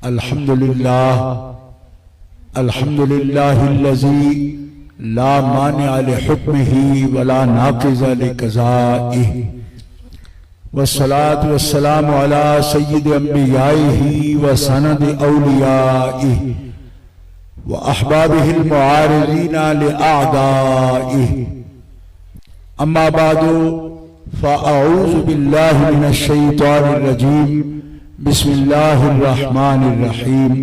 अल्हम्दुलिल्लाह अल्हम्दुलिल्लाहिल्लज़ी ला मानिअ लिहुक्मिही वला नाक़िज़ लिक़ज़ाइही वस्सलातु वस्सलामु अला सय्यिदि अंबियाइही व सनदि औलियाइही व अहबाबिहिल मुआरिज़ीना लिअअदाइही। अम्मा बादु फ़अऊज़ु बिल्लाहि मिनश शैतानिर रजीम। बिस्मिल्लाहिर रहमानिर रहीम।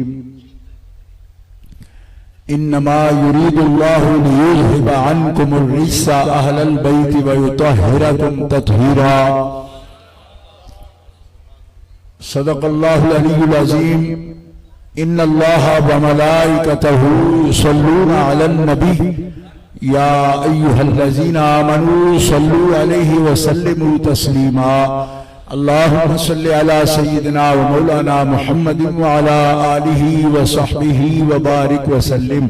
इन्नमा युरीदुल्लाहु लियुज़हिबा अन्कुमुर रिज्सा अहलल बैति व युतहिरकुम तत्हीरा। सदक़ल्लाहुल अलीयुल अज़ीम। इन्नल्लाहा व मलाइकतहु युसल्लूना अलन नबी या अय्युहल्लज़ीना आमनू सल्लू अलैहि व सल्लिमू तस्लीमा। अल्लाहुम्मा सल्लि अला सय्यिदिना व मौलाना मुहम्मदिन व अला आलिहि व सहबिहि व बारिक व सल्लिम।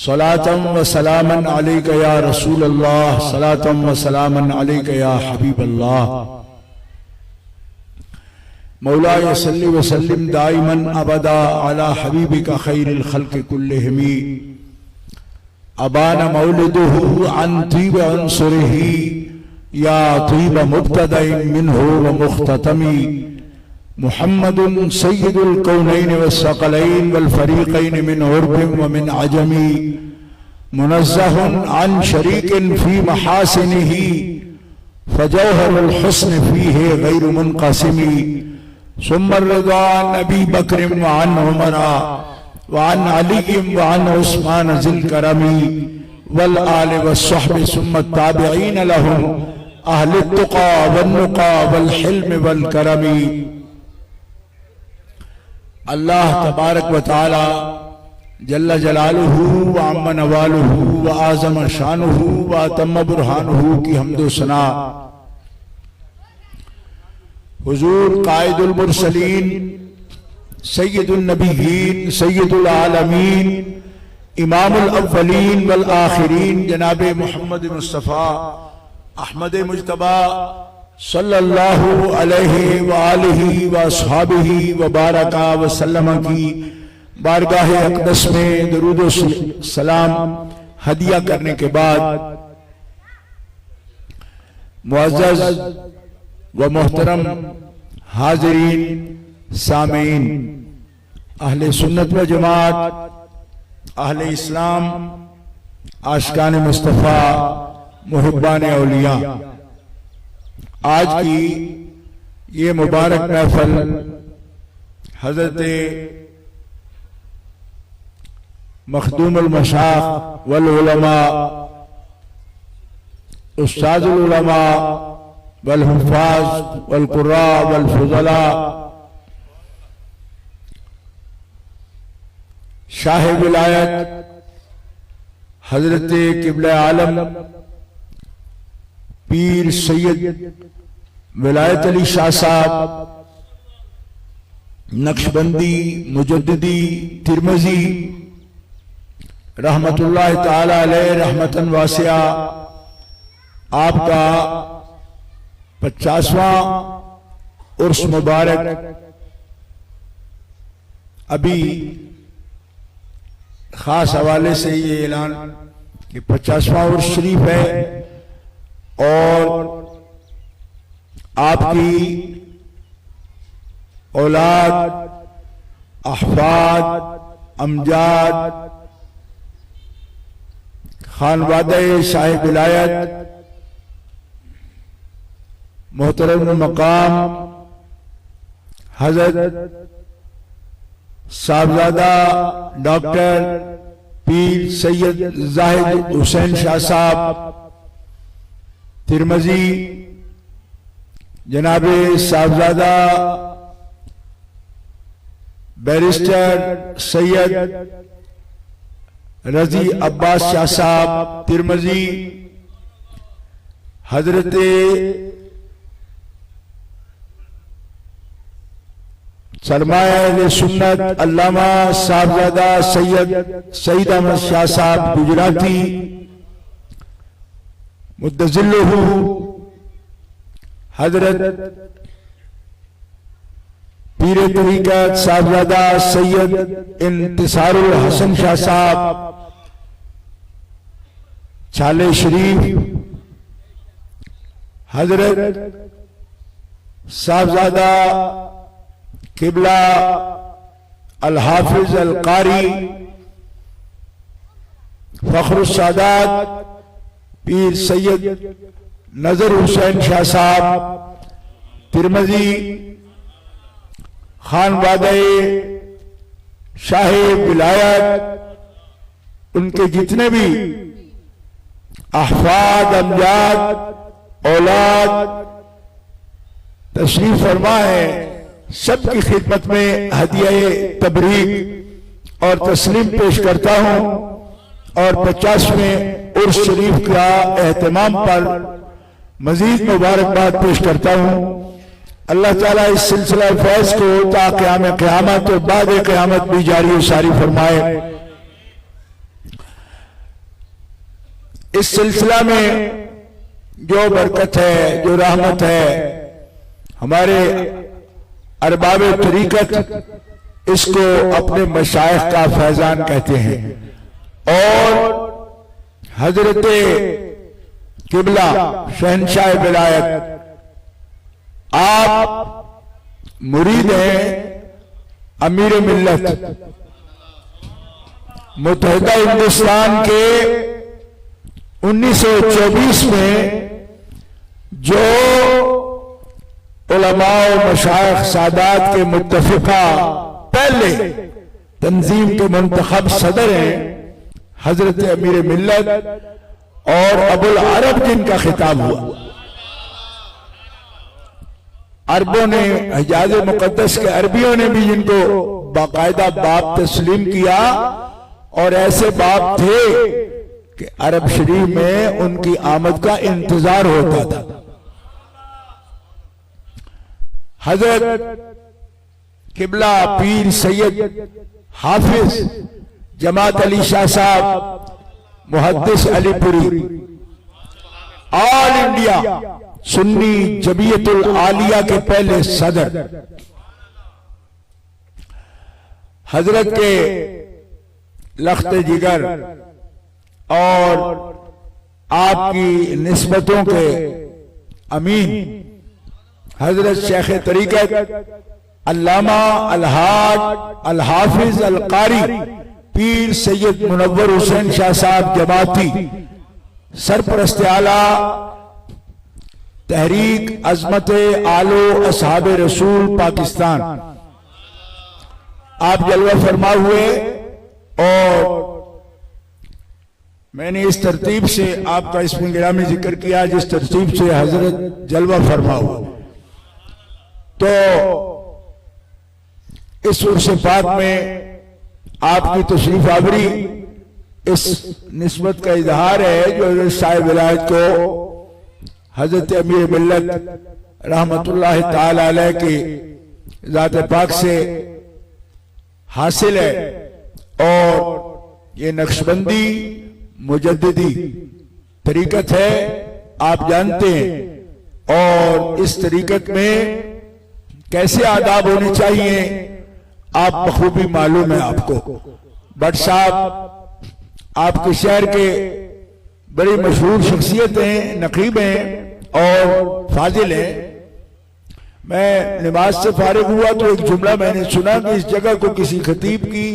सलातन व सलामन अलैका या रसूल अल्लाह, सलातन व सलामन अलैका या हबीब अल्लाह। मौलाया सल्लि व सल्लिम दाइमन अबदा अला हबीबिका खैरिल खल्क़ि कुल्लिहिम। अबाना मौलिदुहु अन तीब अंसुरिही या तीब मुब्तदाइन मिन्हु व मुख्ततमी। मुहम्मदुन सय्यिदुल कौनैन व सकलैन वल फरीक़ैन मिन उर्बिन व मिन अजमी। मुनज़्ज़हुन अन शरीकिन फी महासिनिही फजौहरुल हुस्न फीहि गैरु मुनक़सिमी। सुम्मा रिज़ा नबी बकरिम व अन उमरा व अन अलीम व अन उस्मान ज़िल करमी वल आल व सहब सुम्मा ताबिईन लहुम अहलुत तुक़ा वन नुक़ा वल हिल्म वल करमी। अल्लाह तबारक व तआला जल्ल जलालुहु व अम्मा नवालुहु व आज़म शानुहु व अतम्म बुरहानुहु की हम्दो सना हुजूर कायदुल मुरसलीन सय्यदुन नबीयीन सय्यदुल आलमीन इमामुल अव्वलीन वल आखिरीन जनाब मोहम्मद मुस्तफ़ा अहमद मुज्तबा सल्लल्लाहु अलैहि व आलिहि व अस्हाबिहि व बारका व सल्लम की बारगाह अक़दस में दरूद व सलाम हदिया करने के बाद मुअज़्ज़ज़ व मोहतरम हाज़रीन सामीन, अहले सुन्नत व जमात, अहले इस्लाम, आशिकान मुस्तफ़ा, मुहिब्बान औलिया, आज की ये मुबारक महफल हज़रत मखदूमुल मशाइख़ वल उलमा उस्ताज़ुल उलमा वल हुफ़्फ़ाज़ वल क़ुर्रा वल फ़ुज़ला शाह विलायत हजरत क़िबला आलम पीर सैयद विलायत अली शाह साहब नक्शबंदी मुजद्दिदी तिरमिज़ी रहमतुल्लाह ताला अलैह रहमतन वासिया, आपका 50वां उर्स मुबारक अभी खास हवाले से ये ऐलान कि 50वां उर्स शरीफ है और आपकी औलाद, अहफाद, अमजाद, खानवादे शाह विलायत, मोहतरम मकाम हजरत साहबजादा डॉक्टर पीर सैयद जाहिद हुसैन शाह साहब तिरमिज़ी, जनाबे साहबजादा बैरिस्टर सैयद रजी अब्बास शाह साहब तिरमिज़ी, हजरत सरमाए सुन्नत अल्लामा साहबजादा सईद अहमद शाह साहब गुजराती मुद्दज़िल्लुहु, हजरत पीर तरीक़त साहबजादा सैयद इंतिसारुल हसन शाह साहब छाले शरीफ, हजरत साहबजादा किबला अल हाफिज अल कारी फखरुस सादात पीर सैयद नजर हुसैन शाह साहब तिरमजी, खानवादे शाह विलायत, उनके जितने भी अहफाद अमजाद औलाद तशरीफ फरमा है, सबकी खिदमत में हदिया तबरीक और तस्लीम पेश करता हूं और 50वें उर्स शरीफ का एहतमाम पर मजीद मुबारकबाद पेश करता हूं। अल्लाह ताला इस सिलसिला फैज को ता क़याम क़यामत और बाद क़यामत भी जारी और सारी फरमाए। इस सिलसिला में जो बरकत है, जो रहमत है, हमारे अरबाब तरीक़त इसको अपने मशाइख का फैजान कहते हैं और हजरत किबला शहनशाह विलायत आप मुरीद हैं अमीर मिल्लत मुत्तहिदा हिंदुस्तान के 1924 में जो उलमा और मशाइख सादात के मुत्तफिका पहले तंजीम के मुंतखब सदर हैं हजरत अमीर मिल्लत और अबुल अरब जिनका खिताब हुआ। अरबों ने, हिजाज मुकद्दस के अरबियों ने भी जिनको बाकायदा बाप तस्लीम किया और ऐसे बाप थे कि अरब शरीफ में उनकी आमद का इंतजार होता था। हजरत किबला पीर सैयद हाफिज जमात अली शाह साहब मुहद्दिस अलीपुरी ऑल इंडिया सुन्नी जमीयतुल आलिया के पहले सदर, हजरत के लख्ते जिगर और आपकी निस्बतों के अमीन हजरत शेख तरीक़त अल्लामा अलहाज अल हाफिज अल कारी पीर सैयद मुनव्वर हुसैन शाह साहब जमाती सरपरस्त आला तहरीक अजमत आलो असहाब रसूल पाकिस्तान, आप जलवा फरमा हुए और मैंने इस तरतीब से आपका इसमें गिरामी जिक्र किया जिस तरतीब से हजरत जलवा फरमा हुआ। तो इस उर्स पाक में आपकी तशरीफ आवरी इस निस्बत का इजहार है जो हजरत शाह विलायत को हजरत अमीर मिल्लत रहमतुल्लाह ताला अलैह की ज़ात पाक से हासिल है और ये नक्शबंदी मुजद्दिदी तरीक़त है, आप जानते हैं। और इस तरीक़त में कैसे आदाब होने चाहिए आप बखूबी मालूम है आपको। भट्ट साहब आपके शहर के बड़ी मशहूर शख्सियत हैं, नकीब हैं और फाजिल हैं। मैं नमाज से फारिग हुआ तो एक जुमला मैंने सुना कि इस जगह को किसी खतीब की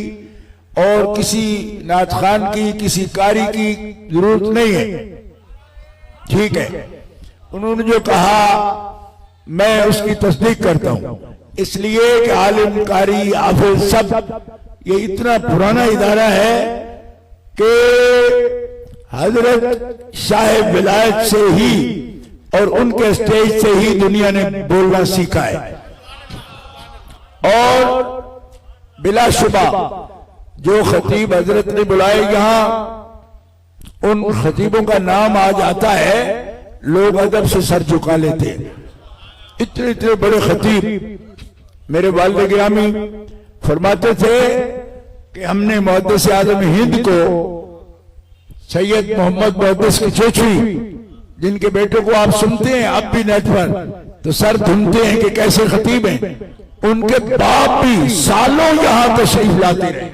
और किसी नात खान की, किसी कारी की जरूरत नहीं है। ठीक है, उन्होंने जो कहा मैं उसकी तस्दीक करता हूं, इसलिए कि आलिम कारी हाफिज सब ये इतना पुराना इदारा है कि हजरत शाह विलायत से ही और उनके स्टेज से ही दुनिया ने बोलना सीखा है। और बिलाशुबा जो खतीब हजरत ने बुलाए यहां, उन खतीबों का नाम आज आता है, लोग अदब से सर झुका लेते हैं। इतने इतने बड़े खतीब मेरे वालिद गिरामी फरमाते थे कि हमने मुहद्दिस आज़म हिंद को सैयद मोहम्मद मुहद्दिस की चोचवी, जिनके बेटे को आप सुनते हैं अब भी नेट पर, तो सर धुनते हैं कि कैसे खतीब हैं, उनके बाप भी सालों यहां तशरीफ लाते रहे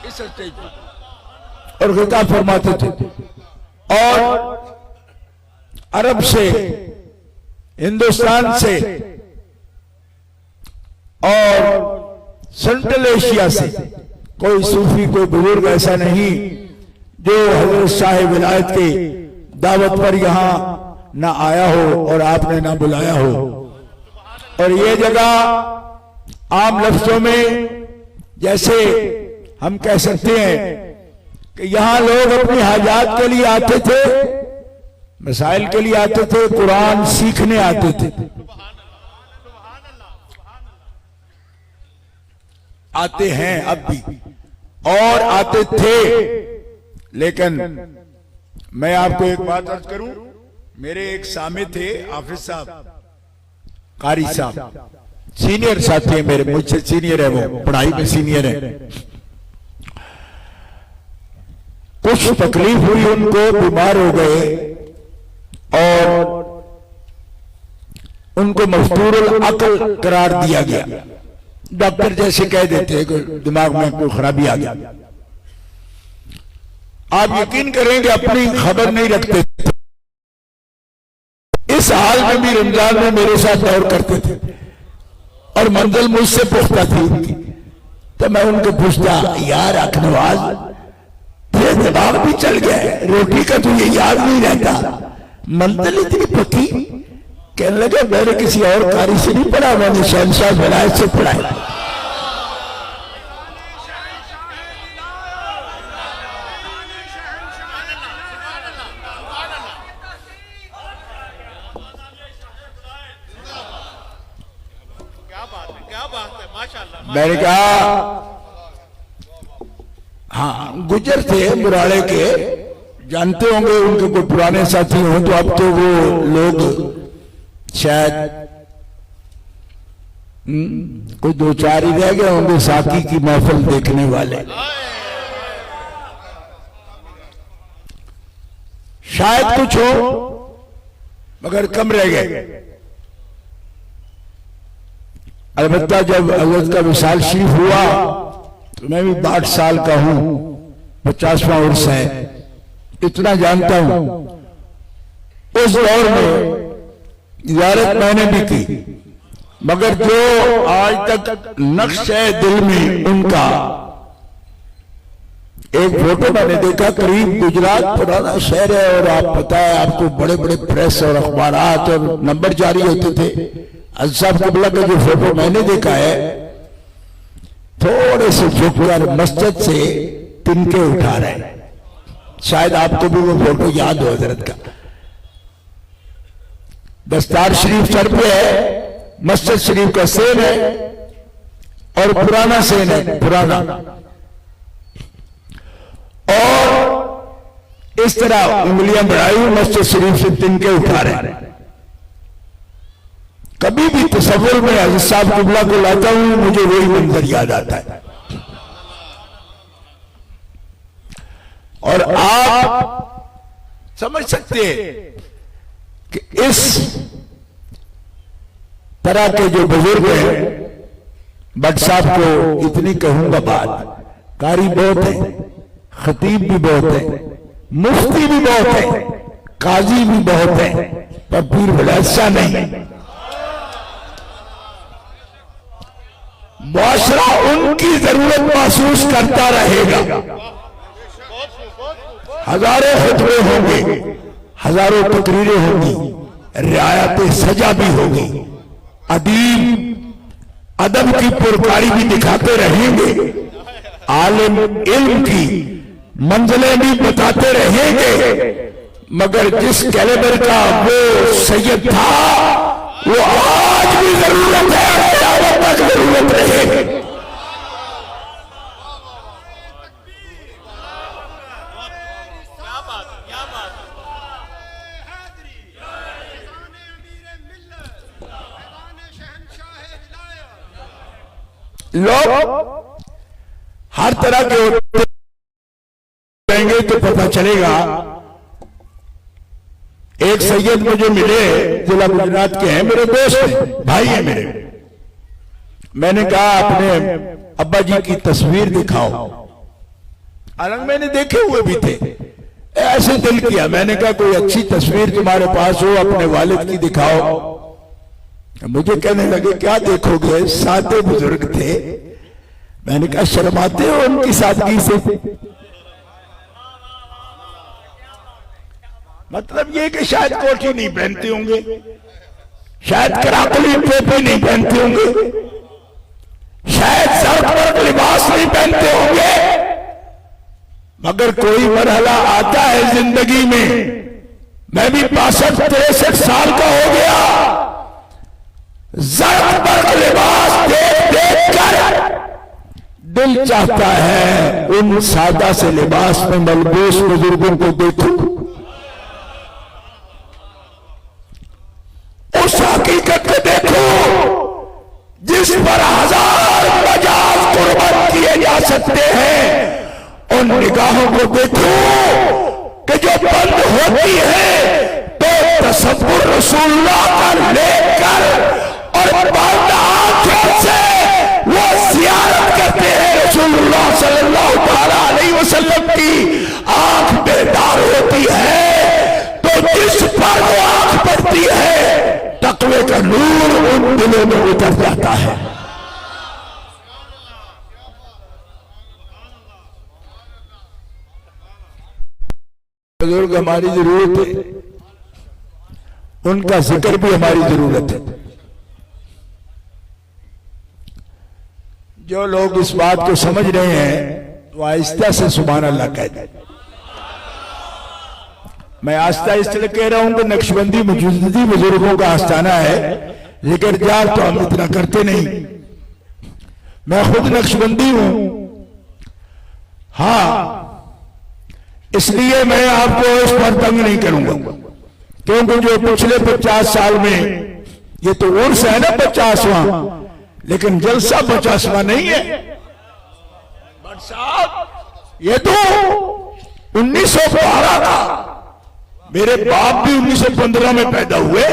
इस स्टेज पर और खिताब फरमाते थे। और अरब से, हिंदुस्तान से और सेंट्रल एशिया से कोई सूफी, कोई बुजुर्ग ऐसा नहीं जो हजरत शाह विलायत के दावत पर यहां ना आया हो और आपने ना बुलाया हो। और ये जगह आम लफ्जों में जैसे हम कह सकते हैं कि यहां लोग अपनी हाजात के लिए आते थे, मसाइल के लिए आते थे, कुरान सीखने आते थे, आते हैं अब भी और आते थे। लेकिन मैं आपको एक बात अर्ज करूं, मेरे एक सामे थे हाफिज साहब, कारी साहब, सीनियर साथी है मेरे, मुझसे सीनियर है, वो पढ़ाई में सीनियर है। कुछ तकलीफ हुई उनको, बीमार हो गए और उनको मफतूरुल अक्ल करार दिया गया। डॉक्टर जैसे कह देते हैं कि दिमाग में कोई खराबी आ गया। आप यकीन करेंगे अपनी खबर नहीं रखते थे। इस हाल में भी रमजान में मेरे साथ दौर करते थे और मंजिल मुझसे पुख्ता थी उनकी। तो मैं उनको पूछता, यार अखनवाज तेरे दिमाग भी चल गया है, रोटी का तुझे याद नहीं रहता, मंजिल इतनी पक्की। कहने लगे मैंने किसी और कारी से नहीं पढ़ा, मैंने शहंशाह विलायत से पढ़ा है। मैंने कहा हाँ, गुजर थे मुराड़े के, जानते होंगे उनके कोई पुराने साथी हो तो अब तो वो लोग शायद कोई दो चार ही रह गए होंगे साकी की महफिल देखने वाले, शायद कुछ हो मगर कम रह गए। अलबत्ता जब हजरत का विसाल शरीफ हुआ तो मैं भी 62 साल का हूं, 50वां उर्स है, इतना जानता हूं। उस दौर में ज़ियारत मैंने भी की, मगर जो आज तक नक्श है दिल में उनका, एक फोटो मैंने देखा, करीब गुजरात पुराना शहर है और आप पता है आपको बड़े बड़े प्रेस और अखबारात और नंबर जारी होते थे। अज़साब क़िबला का जो फोटो मैंने देखा है, थोड़े से झुककर मस्जिद से तिनके उठा रहे हैं। शायद आपको भी वो फोटो याद हो हजरत का। दस्तार शरीफ सर पे है, मस्जिद शरीफ का सेन है और पुराना सेन है, पुराना। और इस तरह उंगलियां बढ़ाई हुई मस्जिद शरीफ से तिनके उठा रहे हैं। कभी भी तसव्वुर में हज़रत साहब क़िबला को लाता हूं, मुझे वही मंजर याद आता है। और आप समझ सकते हैं कि इस तरह के जो बुजुर्ग हैं, भट्ट साहब को इतनी कहूंगा बात, कारी बहुत है, खतीब भी बहुत है, मुफ्ती भी बहुत है, काजी भी बहुत है, पर पीर विलायत शाह नहीं। मुआशरा उनकी जरूरत महसूस करता रहेगा। हजारों खुतबे होंगे, हजारों तकरीरें होंगी, रियायत सजा भी होगी, अदीब अदब की पुरकारी भी दिखाते रहेंगे, आलिम इल्म की मंजिलें भी बताते रहेंगे। मगर जिस कैलेबर का वो सैयद था, वो आज भी जरूरत है, क़यामत तक जरूरत रहेगी। लोग हर तरह के होते रहेंगे तो पता चलेगा। एक सैयद मुझे मिले, जिला गुजरात के हैं, मेरे दोस्त हैं, भाई हैं मेरे, मैंने कहा अपने अब्बा जी की तस्वीर दिखाओ। हालांकि मैंने देखे हुए भी थे, ऐसे दिल किया, मैंने कहा कोई अच्छी तस्वीर तुम्हारे पास हो अपने वालिद की दिखाओ। मुझे कहने लगे क्या देखोगे, सादे बुजुर्ग थे। मैंने कहा शर्माते हो उनकी सादगी से? मतलब ये कि शायद कोठी नहीं पहनते होंगे, शायद कराकली टोपी नहीं पहनते होंगे, शायद सर पर लिबास नहीं पहनते होंगे, मगर कोई मरहला आता है जिंदगी में। मैं भी 62-63 साल का हो गया, जर पर लिबास देख देख कर दिल चाहता है उन सादा से लिबास में मलबूस बुजुर्गों को देखूं, उस हकीकत को देखो जिस पर 1000 मजाज कुर्बान किए जा सकते हैं। उन निगाहों को देखो कि जो बंद होती है तो तसव्वुर रसूलुल्लाह का लेकर और बंद आंखों से वो ज़ियारत करते हैं रसूलुल्लाह सल्लल्लाहु अलैहि वसल्लम की। आंख बेदार होती है तो जिस पर वो आंख पड़ती है तकवे का नूर उन दिलों में उतर जाता है। बुजुर्ग हमारी जरूरत है, उनका जिक्र भी हमारी जरूरत है। जो लोग इस बात को समझ रहे हैं वो आहिस्ता से सुभान अल्लाह कह दें। मैं आस्ता इसलिए कह रहा हूं कि नक्शबंदी मुजद्दिदी बुजुर्गों का आस्थाना है, जिक्र जार तो हम इतना करते नहीं। मैं खुद नक्शबंदी हूं, हाँ, इसलिए मैं आपको इस पर तंग नहीं करूंगा, क्योंकि जो पिछले 50 साल में, ये तो उर्स है ना 50वां, लेकिन जलसा 50वां नहीं है। बट साहब ये तो 1912 का, मेरे बाप भी 1915 में पैदा हुए,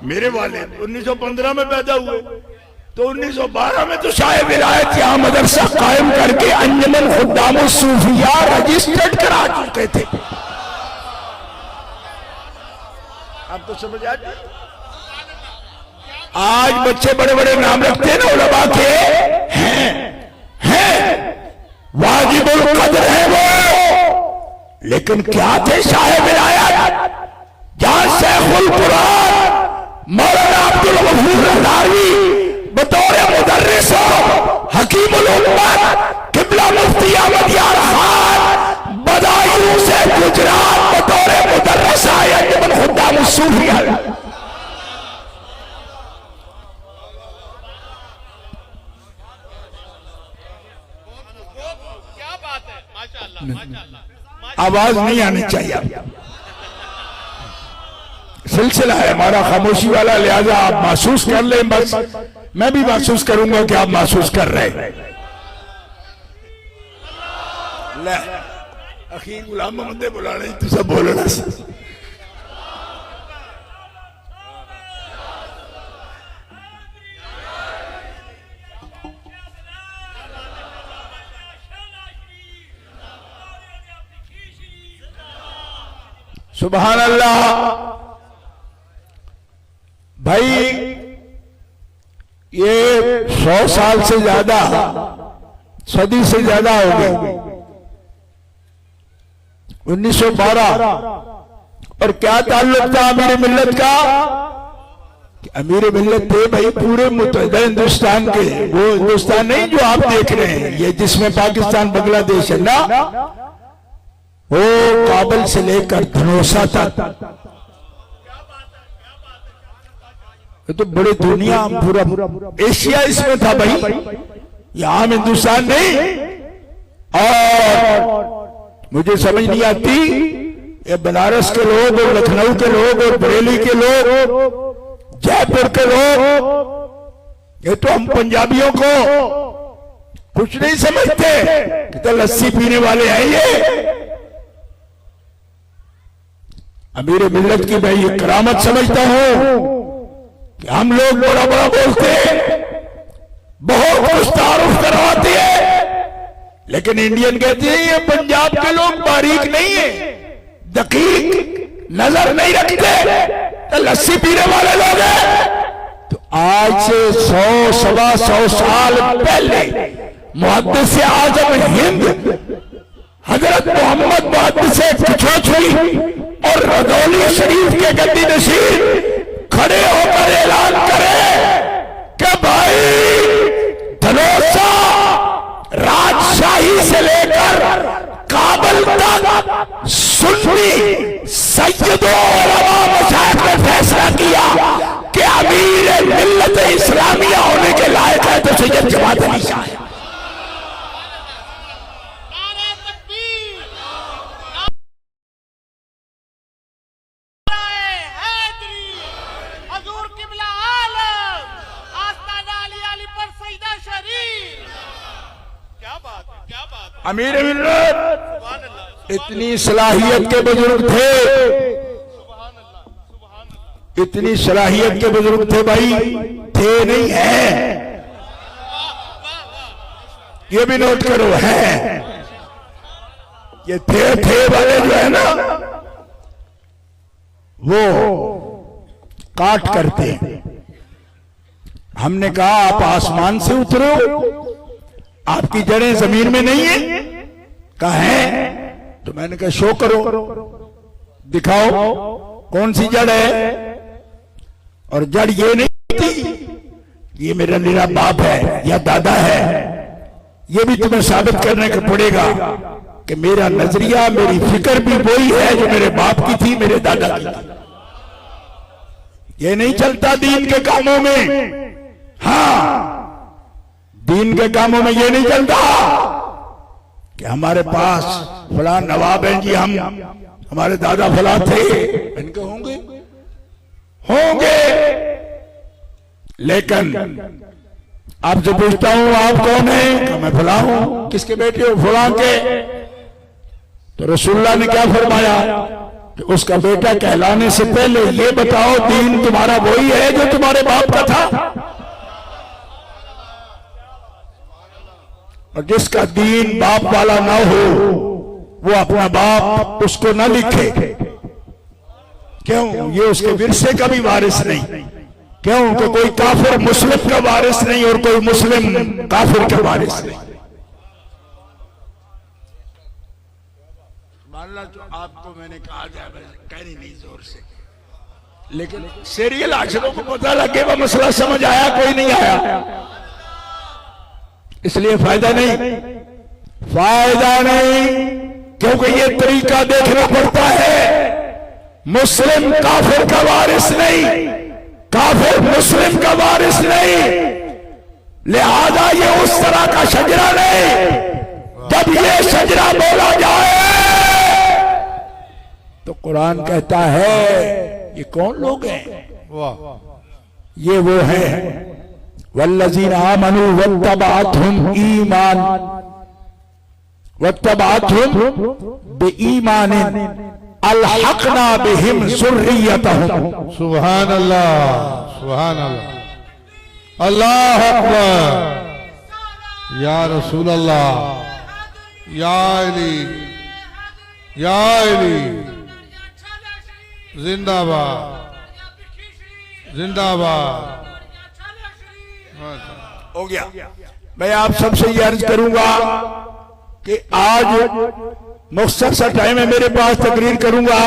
मेरे वाले 1915 में पैदा हुए, तो 1912 में तो शाह विलायत यहां मदरसा कायम करके अंजुमन खुद्दाम सूफिया रजिस्टर्ड करा चुके थे। आपको समझ आ जाए? आज बच्चे बड़े बड़े नाम रखते हैं ना उलमा के, हैं वाजिबुल कद्र है वो, लेकिन क्या थे शाह विलायत? जहां शेखुल कुरान मौलाना अब्दुल गफूर रज़ावी बतौर मुदर्रिस हकीमुल उम्मत किबला मुफ्ती अहमद यार खान बदायूं से गुजरात बतौर मुदर्रिस आए अंजुमन खुद्दाम सूफिया। आवाज नहीं आनी चाहिए, सिलसिला है हमारा खामोशी वाला, लिहाजा आप महसूस कर लें, बस मैं भी महसूस करूंगा कि आप महसूस कर रहे हैं। अखीर गुलाम मोहम्मद बुला रहे तो सब बोलना। सुभान अल्लाह। भाई ये 100 साल से ज्यादा, सदी से ज्यादा हो गई, 1912। और क्या ताल्लुक था अमीर मिल्लत का? अमीर मिल्लत थे भाई पूरे मुत्तहिदा हिंदुस्तान के, वो हिंदुस्तान नहीं जो आप देख रहे हैं, ये जिसमें पाकिस्तान बांग्लादेश है ना, वो काबुल से लेकर धनौसा तक, तो बड़ी दुनिया, पूरा एशिया इसमें था भाई, यहां हिंदुस्तान नहीं। और मुझे समझ नहीं आती ये बनारस के लोग और लखनऊ के लोग और बरेली के लोग, जयपुर के लोग, ये तो हम पंजाबियों को कुछ नहीं समझते कि तो लस्सी पीने वाले हैं ये। अमीर मिल्लत की मैं ये करामत समझता हूं कि हम लोग बड़ा बड़ा बोलते हैं, बहुत कुछ तारुफ करवाती है, लेकिन इंडियन कहती है ये पंजाब के लोग बारीक नहीं है, दकीक नजर नहीं रखते, तो लस्सी पीने वाले लोग हैं। तो आज से 100 सवा 100 साल पहले मुहद्दिस आज़म हिंद हजरत मोहम्मद मुहद्दिस कुछोच हुई और रदौली शरीफ के गद्दी नशीन खड़े होकर ऐलान करे कि भाई धनोसा राजशाही से लेकर काबल तक सुन्नी सैयदों उलमा मशाइख ने फैसला किया कि अमीर मिल्लत इस्लामिया होने के लायक है तो सैयद जमात अली शाह है। अमीर मिल्लत इतनी सलाहियत के बुजुर्ग थे, इतनी सलाहियत के बुजुर्ग थे भाई, थे नहीं है, ये भी नोट करो, है ये थे वाले जो है ना वो काट करते हैं। हमने कहा आप आसमान से उतरो, आपकी जड़ें जमीन में नहीं है, कहा है, तो मैंने कहा शो करो, दिखाओ कौन सी जड़ है, और जड़ ये नहीं थी ये मेरा निरा बाप है या दादा है, ये भी तुम्हें साबित करने का पड़ेगा कि मेरा नजरिया मेरी फिक्र भी वही है जो मेरे बाप की थी, मेरे दादा की थी। ये नहीं चलता दीन के कामों में, हाँ दीन के कामों में ये नहीं चलता कि हमारे पास फला नवाब हैं जी, हम हमारे दादा फला थे, इनके होंगे होंगे, लेकिन आपसे पूछता हूं आप कौन है, मैं फला हूं, किसके बेटे हो, फला के। तो रसूलुल्लाह ने क्या फरमाया कि उसका बेटा कहलाने से पहले ये बताओ दीन तुम्हारा वही है जो तुम्हारे बाप का था। और जिसका दीन बाप वाला ना हो वो अपना बाप उसको ना लिखे, क्यों, ये उसके विरसे का भी वारिस नहीं, क्यों कि कोई काफिर मुस्लिम का वारिस नहीं और कोई मुस्लिम काफिर का वारिस नहीं। मानला तो आपको मैंने कहा जाए कहनी नहीं जोर से, लेकिन सीरियल आशरों को पता लगे वो मसला समझ आया, कोई नहीं आया, इसलिए फायदा नहीं, क्योंकि ये तरीका देखना पड़ता है। मुस्लिम काफिर का वारिस नहीं, काफिर मुस्लिम का वारिस नहीं, लिहाजा ये उस तरह का शजरा नहीं। जब ये शजरा बोला जाए तो कुरान कहता है ये कौन लोग हैं, ये वो हैं वल्लज़ीना आमनू वत्तबअतहुम ईमान वत्तबअतहुम बिईमानिन अलहक़ना बिहिम ज़ुर्रियतहुम। सुभान अल्लाह, सुभान अल्लाह, अल्लाह अकबर, या रसूल अल्लाह, या अली, या अली, जिंदाबाद जिंदाबाद। हो गया। मैं आप सबसे ये अर्ज करूंगा कि आज मुख्तसर सा टाइम है मेरे पास, तकरीर करूंगा।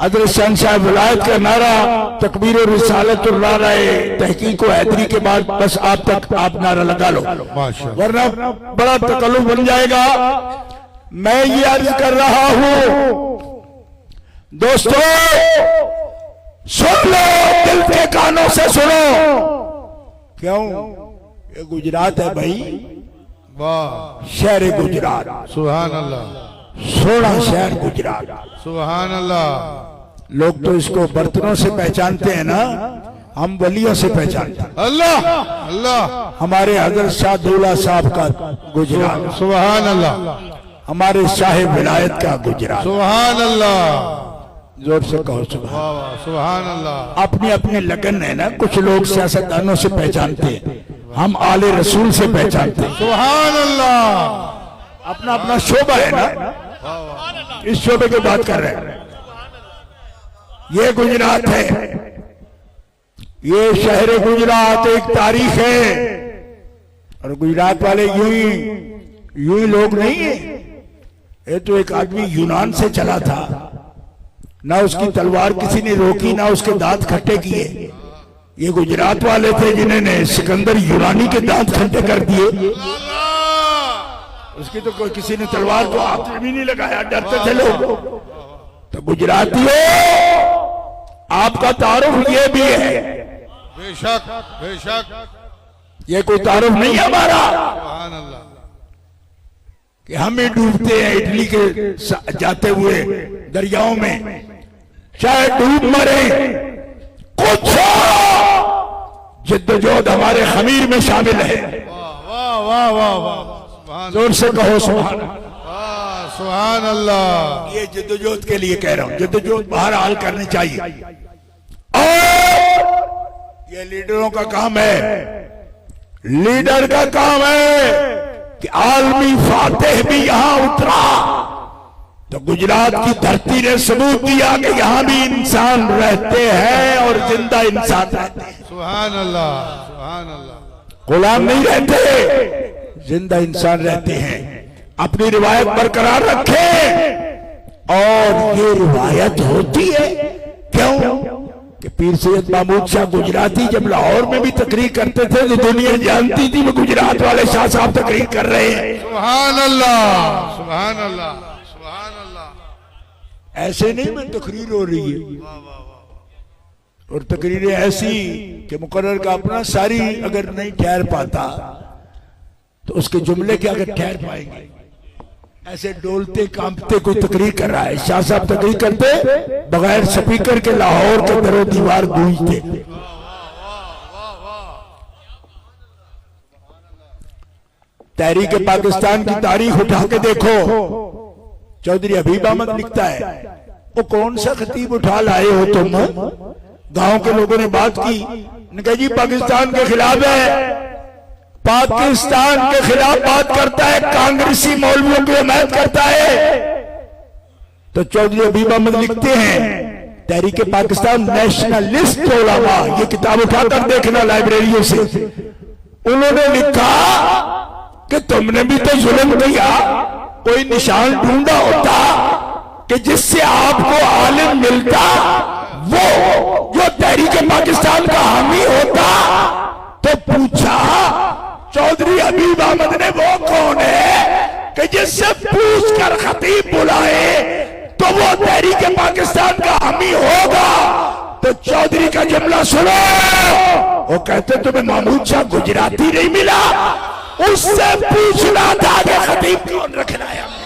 हज़रत शहंशाह विलायत का नारा तकबीर और रिसालत और नाराए तहकीक व हैदरी के बाद बस आप नारा लगा लो, वरना बड़ा तकल्लुफ बन जाएगा। मैं ये अर्ज कर रहा हूं दोस्तों, सुन लो, दिल के कानों से सुनो। क्यों, ये गुजरात है भाई, वाह, शहर गुजरात, सुभान अल्लाह, सोना शहर गुजरात, सुभान अल्लाह। लोग तो इसको बर्तनों से पहचानते हैं ना, हम वलियों से पहचानते हैं। अल्लाह अल्लाह, हमारे हजरत शाह दौला साहब का गुजरात, सुभान अल्लाह, हमारे शाह विलायत का गुजरात, सुभान अल्लाह, जोर से कहो सुभान। सुभान अल्लाह। अपने अपने लगन है ना, कुछ लोग सियासतदानों से पहचानते हैं, हम आले रसूल से पहचानते हैं। सुभान अल्लाह। अपना अपना शोभा है ना, इस शोभे की बात कर रहे हैं। ये गुजरात है, ये शहर गुजरात एक तारीख है, और गुजरात वाले यूं ही लोग नहीं है। ये तो एक आदमी यूनान से चला था, ना उसकी तलवार किसी ने रोकी, ना उसके दांत खट्टे किए। ये गुजरात वाले थे जिन्होंने सिकंदर यूनानी के दांत खट्टे कर दिए। उसकी तो कोई किसी ने तलवार को हाथ में भी नहीं लगाया, डरते थे लोग। तो गुजरातियों, आपका तारुफ ये भी है। बेशक बेशक, ये कोई तारुफ नहीं है हमारा सुभान अल्लाह कि हम ही डूबते हैं इटली के जाते हुए दरियाओं में, चाहे डूब मरे, कुछ जिद्दोजहद हमारे खमीर में शामिल है। वाह वाह वाह वाह, जोर से कहो सुभान वाह, सुभान अल्लाह। ये जिद्दोजहद के लिए कह रहा हूं, जिद्दोजहद बाहर हाल करनी चाहिए। और ये लीडरों का काम है, लीडर का काम है कि आलमी फातेह भी यहां उतरा तो गुजरात की धरती ने सबूत दिया कि यहां भी इंसान रहते हैं और जिंदा इंसान रहते हैं। सुभान अल्लाह सुभान अल्लाह। गुलाम नहीं रहते, जिंदा इंसान रहते हैं। अपनी रिवायत बरकरार रखें, और ये रिवायत होती है क्यों कि पीर सैयद महमूद शाह गुजराती जब लाहौर में भी तकरीर करते थे तो दुनिया जानती थी वो गुजरात वाले शाह साहब तकरीर कर रहे हैं। सुभान अल्लाह सुभान अल्लाह सुभान अल्लाह। ऐसे नहीं में तकरीर हो रही है, और तकरीरें ऐसी कि मुकर्रर का अपना सारी अगर नहीं ठहर पाता तो उसके जुमले क्या अगर ठहर पाएंगे। ऐसे डोलते कांपते कोई तकरीर कर रहा है, शाह साहब तकरीर करते बगैर स्पीकर के लाहौर के दरो दीवार गूंजते। तहरीक पाकिस्तान की तारीख उठा के देखो, चौधरी हबीब अहमद लिखता है, वो कौन सा खतीब उठा लाए हो तुम? गांव के लोगों ने बात की, कहा जी पाकिस्तान के खिलाफ है, पाकिस्तान के खिलाफ बात करता है, कांग्रेसी मौलवियों की हिमायत करता है। तो चौधरी हबीब अहमद लिखते हैं, तहरीक पाकिस्तान नेशनलिस्ट उलमा, ये किताब उठाकर देखना लाइब्रेरियों से। उन्होंने लिखा कि तुमने भी तो जुल्म किया, कोई निशान ढूंढा होता कि जिससे आपको आलिम मिलता, वो जो तहरीक पाकिस्तान का हामी होता। तो पूछा चौधरी हबीब अहमद ने, वो कौन है कि जिससे पूछ कर खतीब बुलाए तो वो तहरीक पाकिस्तान का हामी होगा? तो चौधरी का जुमला सुनो, वो कहते तुम्हें महमूद शाह गुजराती नहीं मिला, उससे पूछना था कि खतीब कौन रखना है हमने।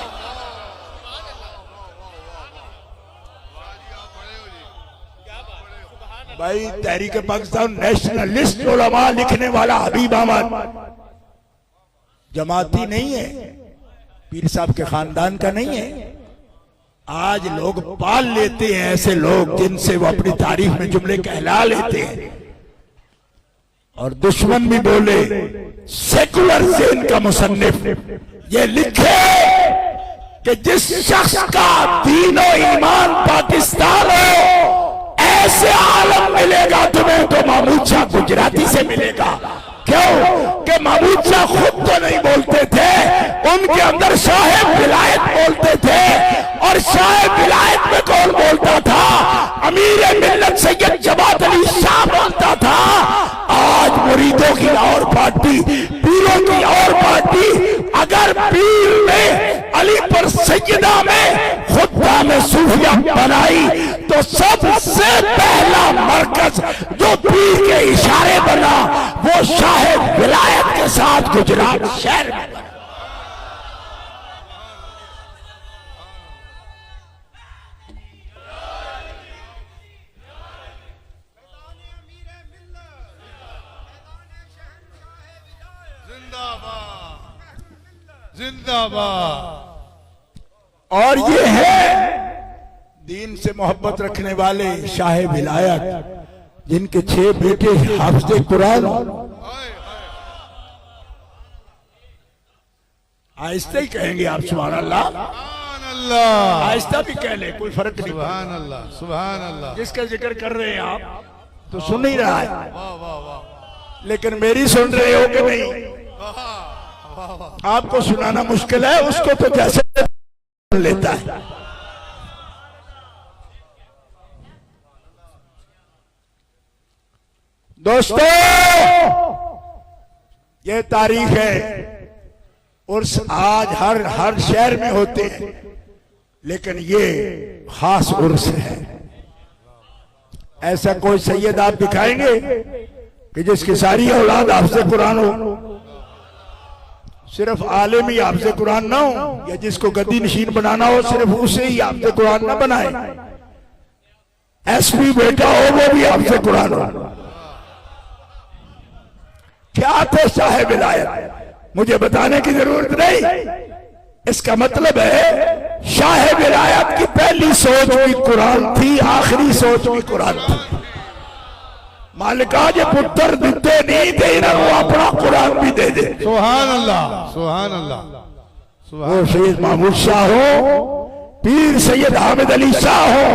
भाई तहरीक पाकिस्तान नेशनलिस्ट उलमा लिखने वाला हबीब अहमद जमाती नहीं है, पीर साहब के खानदान का नहीं है। आज लोग पाल लेते हैं ऐसे लोग जिनसे वो अपनी तारीफ में जुमले कहला लेते हैं, और दुश्मन भी बोले। सेकुलर ज़हन का मुसन्निफ ये लिखे कि जिस शख्स का दीन और ईमान पाकिस्तान हो, ऐसे आलम मिलेगा तुम्हें तो महमूद शाह गुजराती से मिलेगा। क्यों कि महमूद शाह खुद तो नहीं बोलते थे, उनके अंदर शाह विलायत बोलते थे, और शाह विलायत में कौन बोलता था? अमीर मिल्लत सैयद जमात अली शाह बोलता था। आज मुरीदों की और पार्टी, पीरों की और पार्टी, अगर पीर ने अली पर सैयदा में खुदा में सूफिया बनाई तो सबसे पहला मरकज जो पीर के इशारे बना वो शाह विलायत के साथ गुजरात शहर में बना। जिंदाबाद। और ये है दीन से मोहब्बत रखने वाले शाह विलायत, जिनके 6 बेटे हाफिज़े कुरान, आहिस्ता ही कहेंगे आप सुभान अल्लाह, सुभान अल्लाह, आहिस्ता भी कह ले, कोई फर्क नहीं। सुभान अल्लाह, सुभान अल्लाह। जिसका जिक्र कर रहे हैं आप तो सुन नहीं रहा है, वाह वाह वाह, लेकिन मेरी सुन रहे हो कि नहीं? वाह वाह वाह। आपको सुनाना मुश्किल है, उसको तो जैसे सुन लेता है। दोस्तों, ये तारीख है, उर्स आज हर शहर में होते हैं, लेकिन ये खास उर्स है। ऐसा कोई सैयद आप दिखाएंगे कि जिसकी सारी औलाद हाफिज़ कुरान हो, सिर्फ आलिम ही हाफिज़ कुरान ना हो, या जिसको गद्दी नशीन बनाना हो सिर्फ उसे ही हाफिज़ कुरान ना बनाए, एसपी बेटा हो वो भी हाफिज़ कुरान हो। क्या थे साहिब विलायत, मुझे बताने की जरूरत नहीं। इसका मतलब है शाह विलायत की पहली सोच भी कुरान थी, आखिरी सोच भी कुरान थी। मालिका जे पुत्र दिते नहीं थे, वो अपना कुरान भी दे दे। सुभान अल्लाह, सुभान अल्लाह, वो सैयद महमूद शाह हो, पीर सैयद हामिद अली शाह हो,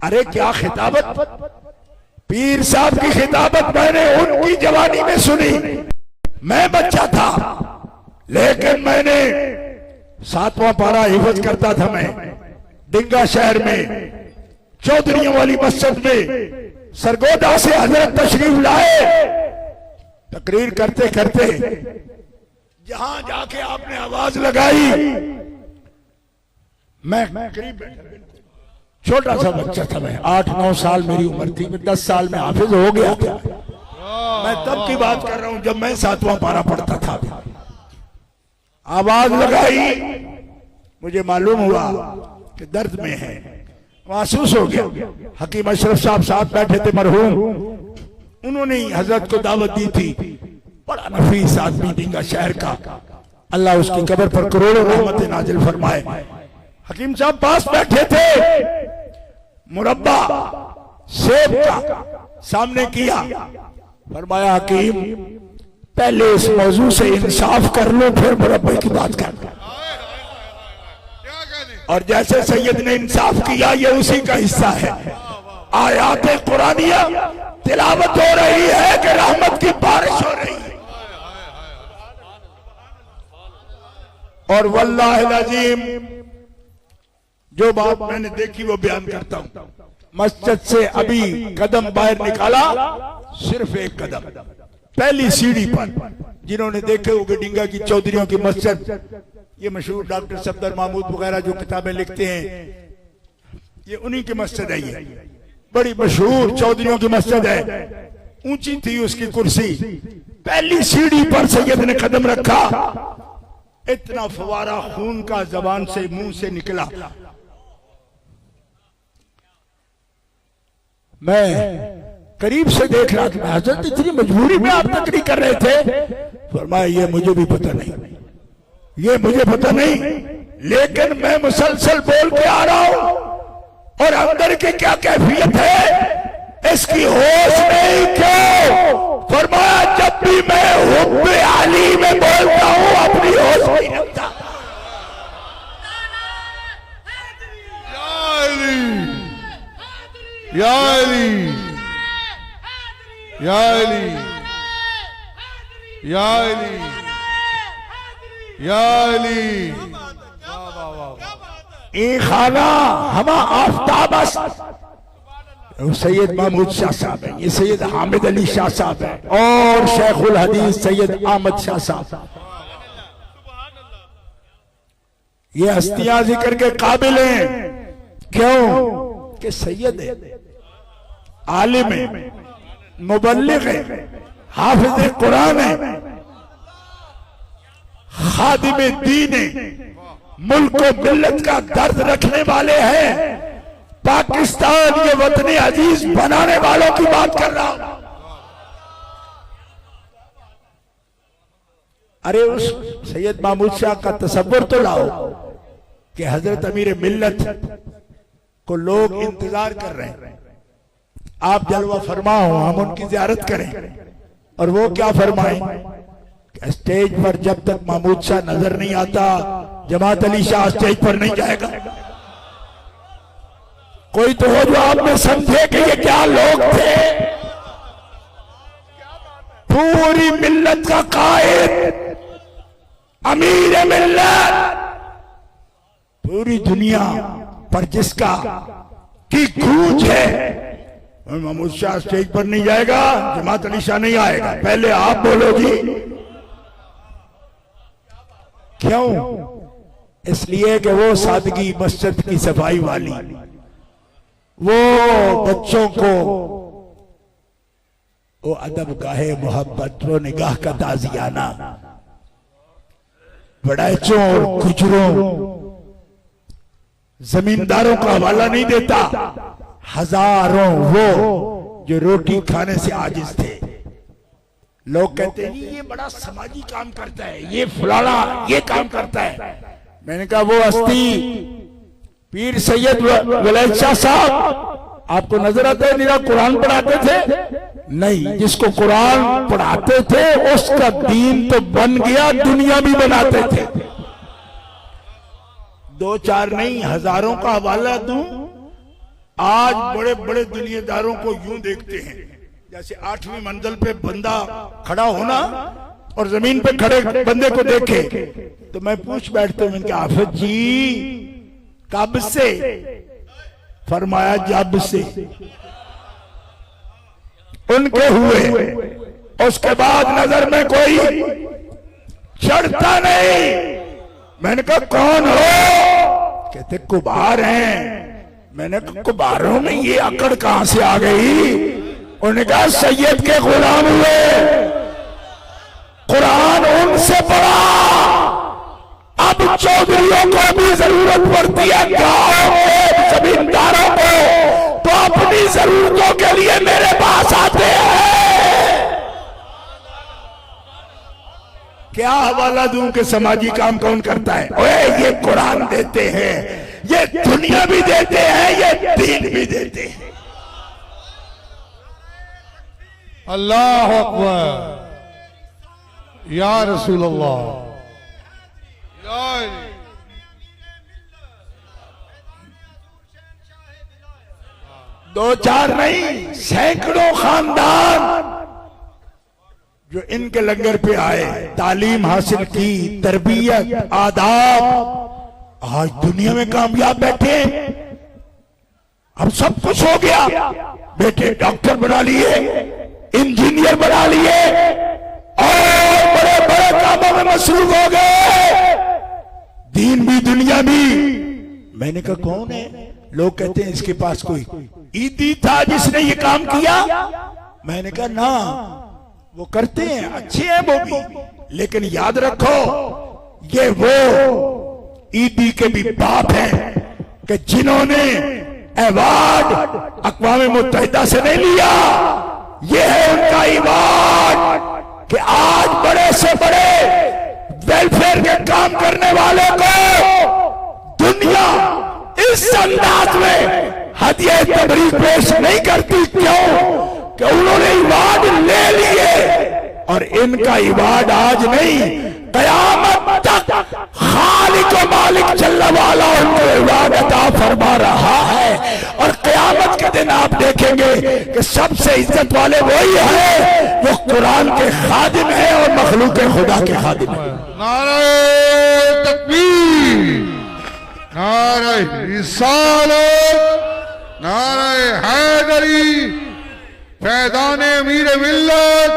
अरे क्या खिताबत, पीर साहब की खिताबत मैंने उनकी जवानी में सुनी। मैं बच्चा था, लेकिन मैंने 7वां पारा हिफज करता था। मैं डिंगा शहर में चौधरियों वाली मस्जिद में सरगोदा से हजरत तशरीफ लाए, तकरीर करते करते जहां जाके आपने आवाज लगाई, मैं करीब छोटा सा बच्चा था, मैं 8-9 साल मेरी उम्र थी, मैं 10 साल में हाफिज हो गया था। मैं तब की बात कर रहा हूं जब मैं 7वां पारा पढ़ता था। आवाज लगाई, मुझे मालूम हुआ कि दर्द में है, महसूस हो गया। हकीम अशरफ साहब साथ बैठे थे मरहूम, उन्होंने हजरत को दावत दी थी। बड़ा नफीस आदमी डिंगा शहर का, अल्लाह उसकी कब्र पर करोड़ों रहमतें नाजिल फरमाए। हकीम साहब पास बैठे थे, मुरब्बा सेब का सामने किया, फरमाया हकीम पहले इस मौजू से इंसाफ कर लो, फिर मुरब्बे की बात कर। और जैसे सैयद ने इंसाफ किया, ये उसी का हिस्सा है। आयात कुरानिया तिलावत हो रही है कि रहमत की बारिश हो रही है। और वल्लाह अज़ीम जो बात मैंने देखी वो बयान करता हूं। मस्जिद से अभी कदम बाहर निकाला, सिर्फ एक कदम, पहली सीढ़ी पर, जिन्होंने देखे होंगे डिंगा की चौधरियों की मस्जिद, ये मशहूर डॉक्टर सफदर महमूद वगैरह जो किताबें लिखते हैं, ये उन्हीं की मस्जिद है। ये बड़ी मशहूर चौधरियों की मस्जिद है, ऊंची थी उसकी कुर्सी। पहली सीढ़ी पर सैयद ने कदम रखा, इतना फवारा खून का जबान से मुंह से निकला। मैं करीब से देख रहा था, हजरत इतनी मजबूरी में आप तकरीर कर रहे थे। फरमाया ये मुझे भी पता नहीं, ये मुझे पता नहीं, लेकिन मैं मुसलसल बोल के आ रहा हूं, और अंदर की क्या कैफियत है इसकी होश नहीं क्यों। फरमाया जब भी मैं हुब्बे आली में बोलता हूं अपनी होश नहीं रखता। या अली, या अली, या अली, या अली, ए खाना हमा आफ्ताबस। सैयद महमूद शाह साहब है, ये सैयद हामिद अली शाह साहब है, और शेखुल हदीस सैयद अहमद शाह साहब। ये हस्तियां जिक्र के काबिल हैं, क्यों कि सैयद है, आलिम है, मुबल्लिग है, हाफिज कुरान है, खादिम दीन है, मुल्क को मिल्लत का दर्द रखने वाले हैं। पाकिस्तान ये वतन अजीज बनाने वालों की बात कर रहा हूं। अरे उस सैयद महमूद शाह का तसव्वुर तो लाओ कि हजरत अमीर मिल्लत को लोग इंतजार कर रहे हैं, आप जलवा फरमाओ, हम उनकी ज़ियारत करें। और वो क्या फरमाएं कि स्टेज पर जब तक महमूद शाह नजर नहीं आता, जमात अली शाह स्टेज पर नहीं जाएगा। कोई तो हो जो आप में समझे कि ये क्या लोग थे। पूरी मिल्लत का कायद, अमीर मिल्लत, पूरी दुनिया पर जिसका की गूंज है, महमूद शाह स्टेज पर नहीं जाएगा, जमात अली शाह नहीं आएगा। पहले आप बोलो जी। क्यों? इसलिए कि वो सादगी, मस्जिद की सफाई वाली, वो बच्चों को वो अदब गाहे मोहब्बत, वो निगाह का ताजियाना, बड़ैचों और गुजरों, जमींदारों का हवाला नहीं देता। हजारों वो जो रोटी खाने से आजिज थे। लोग कहते हैं ये बड़ा समाजी काम करता है, ये फलाना ये काम करता है। मैंने कहा वो हस्ती पीर सैयद वलैद शाह साहब आपको नजर आता है? निरा कुरान पढ़ाते थे? नहीं, जिसको कुरान पढ़ाते थे उसका दीन तो बन गया, दुनिया भी बनाते थे। दो चार नहीं, हजारों का हवाला दूं। आज बड़े बड़े दुनियादारों को यूं देखते हैं जैसे 8वीं मंजिल पे बंदा खड़ा होना और जमीन पे खड़े बंदे को देखे तो मैं पूछ बैठता हूं इनके हाफिज जी कब से? फरमाया जब से उनके हुए, उसके बाद नजर में कोई चढ़ता नहीं। मैंने कहा कौन हो? कहते कुबार हैं। मैंने कहा कुबारों में ये अकड़ कहां से आ गई? उन्होंने कहा सैयद के गुलाम हुए, कुरान उनसे पढ़ा। अब चौधरियों को भी जरूरत पड़ती है, गांव के जमींदारों को तो अपनी जरूरतों के लिए मेरे पास आते हैं। क्या हवाला दूं कि समाजी काम कौन करता है? ओए ये कुरान देते हैं, ये दुनिया भी देते हैं, ये दीन भी देते हैं। अल्लाह अकबर, या रसूल अल्लाह। दो चार नहीं, सैकड़ों खानदान जो इनके लंगर पे आए, तालीम हासिल की, तरबियत, आदाब, आज दुनिया में कामयाब बैठे। अब सब कुछ हो गया, बेटे डॉक्टर बना लिए, इंजीनियर बना लिए और बड़े बड़े कामों में मसरूफ हो गए, दीन भी दुनिया भी। मैंने कहा कौन है? लोग कहते हैं इसके पास कोई ईदी था जिसने ये काम किया। मैंने कहा ना, वो करते हैं, अच्छे हैं वो भी, लेकिन याद रखो ये वो ईदी के भी बाप हैं कि जिन्होंने अवार्ड अक़वाम मुत्तहिदा से नहीं लिया। ये है उनका अवार्ड कि आज बड़े से बड़े वेलफेयर के काम करने वाले को दुनिया इस अंदाज में हदिया तबरीक पेश नहीं करती। क्यों? कि उन्होंने अवार्ड ले लिए और इनका अवार्ड आज नहीं, कयामत तक खालिक व मालिक जल्ल वाला उनको अवार्ड अता फरमा रहा है। और कयामत के दिन आप देखेंगे कि सबसे इज्जत वाले वही है जो कुरान के खादिम है और मखलूक खुदा के खादिम है। नारे तकबीर, नारे रिसालत, नारे हैदरी, फैज़ान अमीर मिल्लत,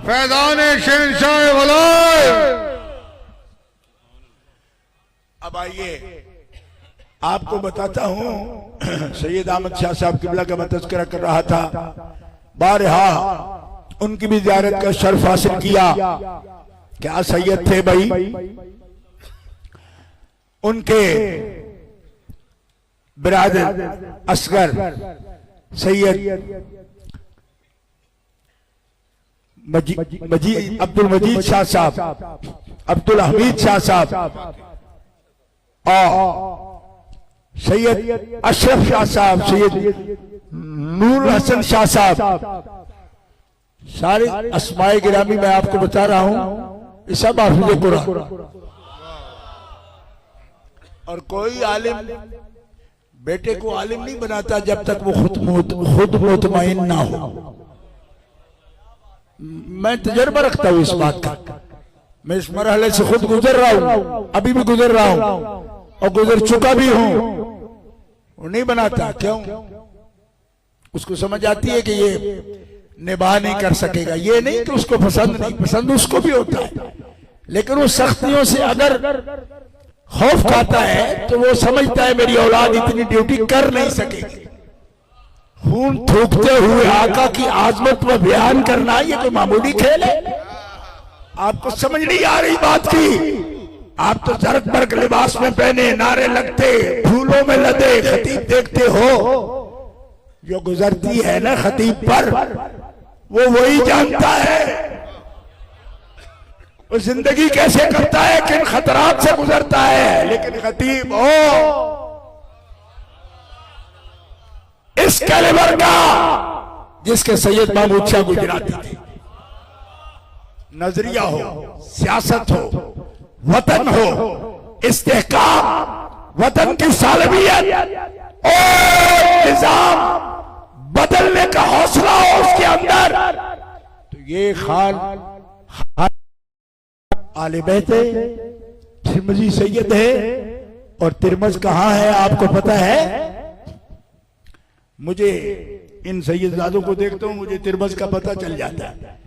फैज़ान शहंशाह वलायत। अब आइए आपको बताता हूं, सैयद अहमद शाह साहब किबला का मैं तज़किरा कर रहा था। बारहा उनकी भी ज़ियारत का शर्फ हासिल किया। क्या सैयद थे भाई? उनके बिरादर असगर सैयद अब्दुल मजीद शाह साहब, अब्दुल हमीद शाह साहब और सैयद अशरफ शाह साहब, सैयद नूर हसन शाह साहब, सारे अस्माए गिरामी मैं आपको बता रहा हूं। ये सब हाफिज कुरान। और कोई आलिम बेटे को आलिम नहीं बनाता जब तक वो खुद मुतमईन ना हो। मैं तजर्बा रखता हूं इस बात का, मैं इस मरहले से खुद गुजर रहा हूं, अभी भी गुजर रहा हूं और गुजर चुका भी हूं। वो नहीं बनाता, क्यों? उसको समझ आती है कि ये निभा नहीं कर सकेगा। ये नहीं कि उसको पसंद नहीं, पसंद उसको भी होता है, लेकिन वो सख्तियों से अगर खौफ खाता है तो वो समझता है मेरी औलाद इतनी ड्यूटी कर नहीं सकेगी। खून थूकते हुए आका की आजमत व बयान करना ये कोई मामूली खेल है? आपको समझ नहीं आ रही बात की? आप तो जरक बरक लिबास में पहने, नारे लगते, फूलों में लदे खतीब देखते हो। जो गुजरती है ना खतीब पर, वो वही जानता है वो जिंदगी कैसे करता है, किन खतरात से गुजरता है। लेकिन खतीब हो इस कैलिबर का जिसके सैयद महमूद शाह गुजराती थे, नजरिया हो, सियासत हो, वतन हो, इस्तेहकाम, वतन की सालमियत और निजाम बदलने का हौसला हो उसके अंदर, तो ये खान आले बहते तिरमजी सैयद है। और तिरमज कहां है आपको पता है? मुझे इन सैयदजादों को देखता हूं, मुझे तिरमज का पता चल जाता है।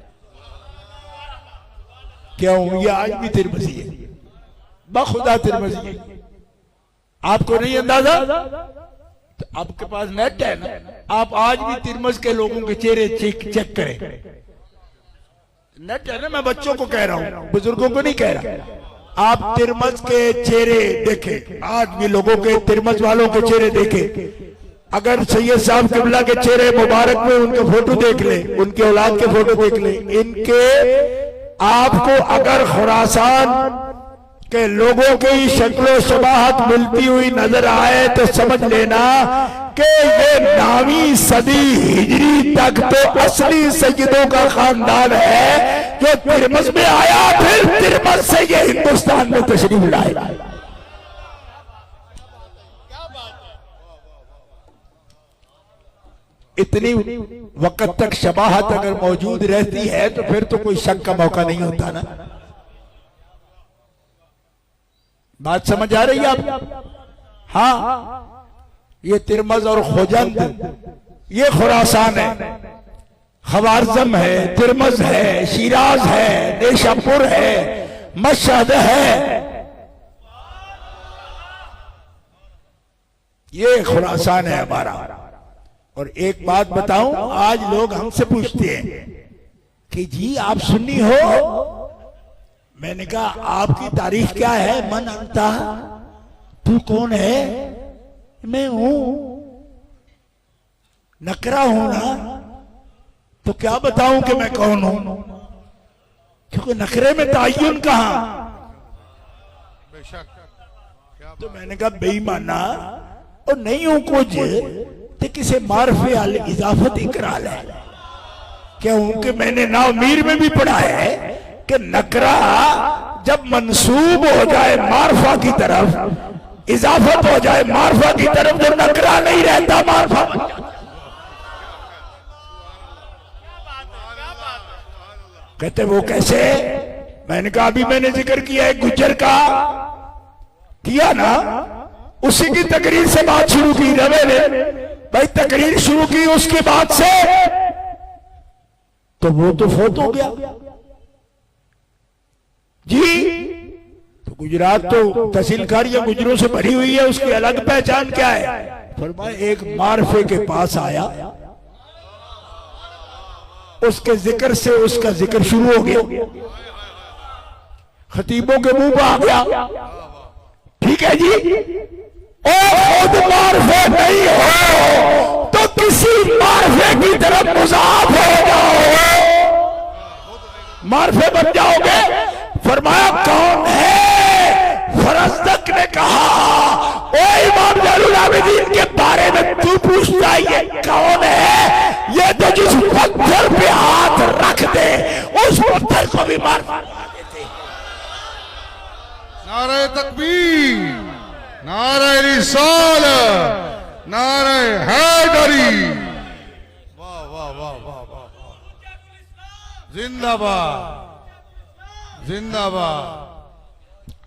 क्यों? ये आज भी तिरमजी है, बखुदा तिरमजी है। आपको नहीं अंदाजा? तो आपके पास नेट है ना, आप आज भी तिरमज के लोगों के चेहरे चेक करें। नेट है ना, मैं बच्चों को कह रहा हूं, बुजुर्गों को नहीं कह रहा। आप तिरमज के चेहरे देखें, आज भी लोगों के, तिरमज वालों के चेहरे देखें। अगर सैयद साहब किबला के चेहरे मुबारक में उनके फोटो देख ले, उनके औलाद के फोटो देख ले, इनके आपको अगर खुरासान के लोगों की शक्लो शबाहत मिलती हुई नजर आए तो समझ लेना कि ये 9वीं सदी हिजरी तक तो असली सैयदों का खानदान है जो तिरमज में आया, फिर तिरमज से ये हिंदुस्तान में तशरीफ लाएगा। इतनी वक्त तक शबाहत अगर मौजूद रहती है तो फिर तो कोई शक का मौका नहीं होता ना। बात समझ आ रही है आप? हाँ, ये तिरमज और खोजंद ये खुरासान है, खवारजम है, तिरमज है, शिराज है, नेशापुर है, मशहद है, ये खुरासान है हमारा। और एक बात बताऊं, आज लोग हमसे पूछते हैं कि जी आप सुन्नी हो? मैंने कहा आपकी तारीख क्या है? मन अंता, तू कौन है? मैं हूं, नकरा हूं ना, तो क्या बताऊं कि मैं कौन हूं? क्योंकि नखरे में तायुन कहां। तो मैंने कहा बेईमाना और नहीं हूं कुछ, तो किसे मारफे अल इजाफत इकरा ले। क्या हूं कि मैंने ना मीर में भी पढ़ा है कि नकरा जब मंसूब हो जाए मारफा की तरफ, इजाफत हो जाए मारफा की तरफ, जो नकरा नहीं रहता मारफा बन जाता। कहते वो कैसे? मैंने कहा अभी मैंने जिक्र किया है गुज्जर का, किया ना, उसी की तकरीर से बात शुरू की। रवे ने भाई तकरीर शुरू की उसके बाद से, तो वो तो फौत हो गया जी। तो गुजरात तो तहसीलकारियां गुजरों से भरी हुई है, उसकी अलग पहचान क्या है? फरमाया एक मारफे के पास आया, उसके जिक्र से उसका जिक्र शुरू हो गया, खतीबों के मुंह पर आ गया। ठीक है जी, और खुद मारफे नहीं हो तो किसी मारफे की तरफ मुजाफ हो जाओ, मारफे बन जाओगे। फरमाया कौन है? फरस्तक ने कहा ओ इमाम जैनुल आबिदीन के बारे में तू पूछता है ये कौन है? ये तो जिस पत्थर पे हाथ रख दे उस पत्थर को भी मार देते। नारे तकबीर, नारे रिसालत, नारे हैदरी। वाह वाह वाह वाह वाह, जिंदाबाद जिंदाबाद।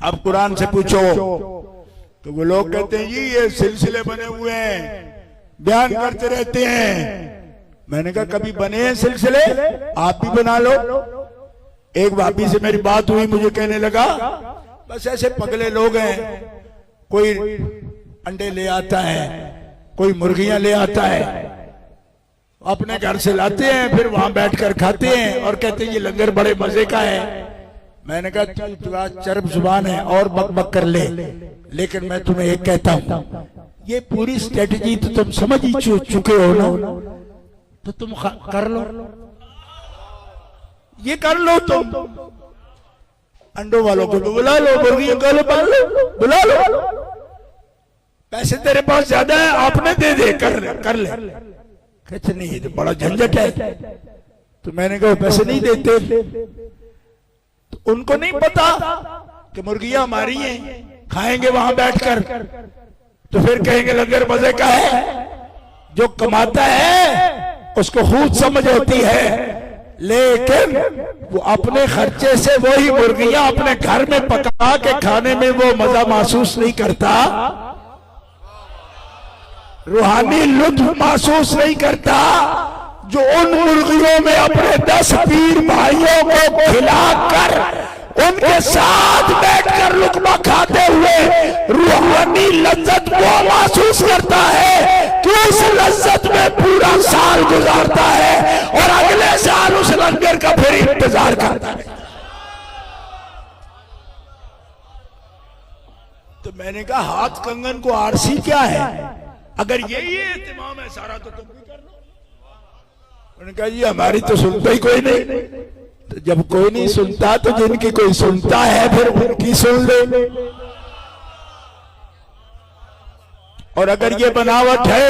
अब कुरान से पूछो तो वो लोग कहते हैं जी ये सिलसिले बने हुए हैं, बयान करते रहते हैं। मैंने कहा कभी बने हैं सिलसिले? आप भी बना लो। एक भाभी से मेरी बात हुई, मुझे कहने लगा बस ऐसे पगले लोग हैं, कोई अंडे ले आता है, कोई मुर्गियां ले आता है, अपने घर से लाते हैं, फिर वहां बैठकर खाते हैं और कहते हैं ये लंगर बड़े मजे का है। मैंने कहा तू चरब जुबान है और बक बक कर ले, लेकिन मैं तुम्हें एक कहता हूं, ये पूरी स्ट्रेटजी तो तुम समझ ही चुके हो ना, तो तुम कर लो, ये कर लो। तुम अंडों वालों को बुला लो, मुर्गियों को बुला लो, पैसे तेरे पास ज्यादा है, आपने दे दे, कर ले। कहते नहीं ये तो बड़ा झंझट है। तो मैंने कहा पैसे नहीं देते, तो उनको नहीं पता कि मुर्गियां हमारी हैं, खाएंगे वहां बैठकर, तो फिर कहेंगे लंगर मजे का है। जो कमाता है उसको खुद समझ होती है, लेकिन वो अपने खर्चे से वही मुर्गियां अपने घर में पका के खाने में वो मजा महसूस नहीं करता, रूहानी लुत्फ महसूस नहीं करता जो उन मुर्गियों में अपने 10 पीर भाइयों को खिलाकर उनके साथ बैठकर लुकमा खाते हुए रूहानी लज्जत वो महसूस करता है कि उस लज्जत में पूरा साल गुजारता है और अगले साल उस लंगर का फिर इंतजार करता है। तो मैंने कहा हाथ कंगन को आरसी क्या है? अगर यही एहतिमाम है सारा तो तुम भी कर लो। उन्होंने कहा जी हमारी तो सुनता ही कोई नहीं। तो जब कोई नहीं सुनता तो जिनकी कोई सुनता है फिर उनकी सुन ले। और अगर ये बनावट है,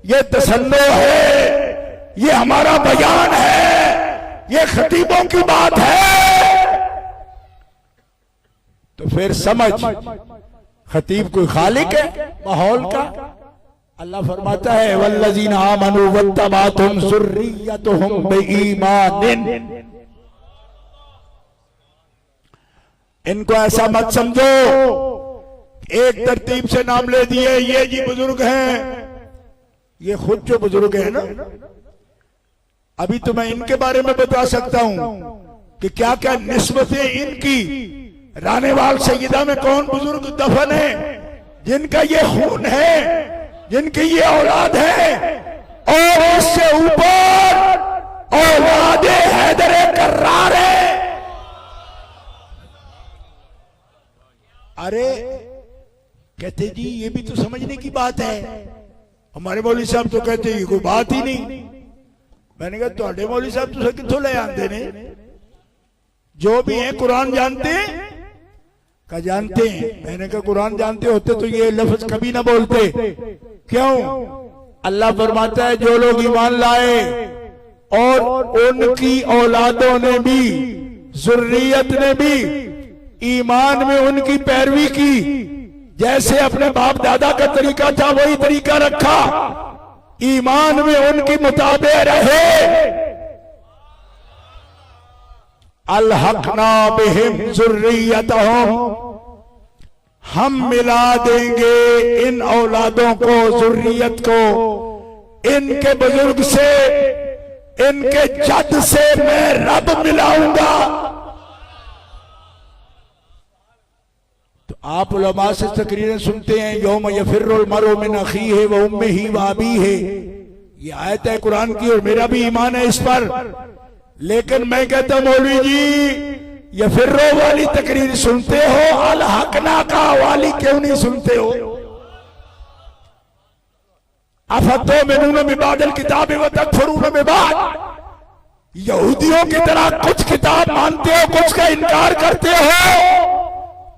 ये तसन्नो है, ये हमारा बयान है, ये खतीबों की बात है, तो फिर समझ खतीब कोई खालिक है माहौल का। अल्लाह फरमाता है वल्लज़ीना आमनू वत्तबातहुम ज़ुर्रिय्यतुहुम बिईमानिन। इनको ऐसा मत समझो एक तरतीब से नाम ले दिए, ये जी बुजुर्ग हैं, ये खुद जो बुजुर्ग है ना, अभी तो मैं इनके बारे में बता सकता हूं कि क्या क्या निस्बतें इनकी। रानेवाल सैयदा में कौन बुजुर्ग दफन है जिनका ये खून है, जिनकी ये औलाद है, और इससे ऊपर औलादे हैदरे कर्रार है। अरे कहते जी ये भी तो समझने की बात है। हमारे मौलवी साहब तो कहते ये कोई बात ही नहीं। मैंने कहा तुहाडे मौलवी साहब तो कित्थों ले आंदे ने? जो भी है कुरान जानते हैं का जानते हैं। मैंने कहा कुरान जानते होते तो ये लफ्ज कभी ना बोलते। क्यों? अल्लाह फरमाता है जो लोग ईमान लाए और उनकी औलादों ने भी, जुर्रियत ने भी ईमान में उनकी पैरवी की, जैसे अपने बाप दादा का तरीका था वही तरीका रखा, ईमान में उनकी मुताबिक रहे, अलहकना बिहिम ज़ुर्रियतहुम, हम मिला देंगे इन औलादों को, जुर्रियत को, इनके बुजुर्ग से, इनके जद से मैं रब मिलाऊंगा। तो आप उलमा से तकरीरें सुनते हैं यौम यफिर्रुल मरउ मिन अखीहि व उम्मिहि व अबीहि, ये आयत है कुरान की और मेरा भी ईमान है इस पर। लेकिन मैं कहता मौलवी जी यफिर्रो वाली तकरीर सुनते हो, अल हकना का वाली क्यों नहीं सुनते हो? अफतो मिनून बिबादिल किताब व तकफुरून बिबाद, यहूदियों की तरह कुछ किताब मानते हो, कुछ का इनकार करते हो।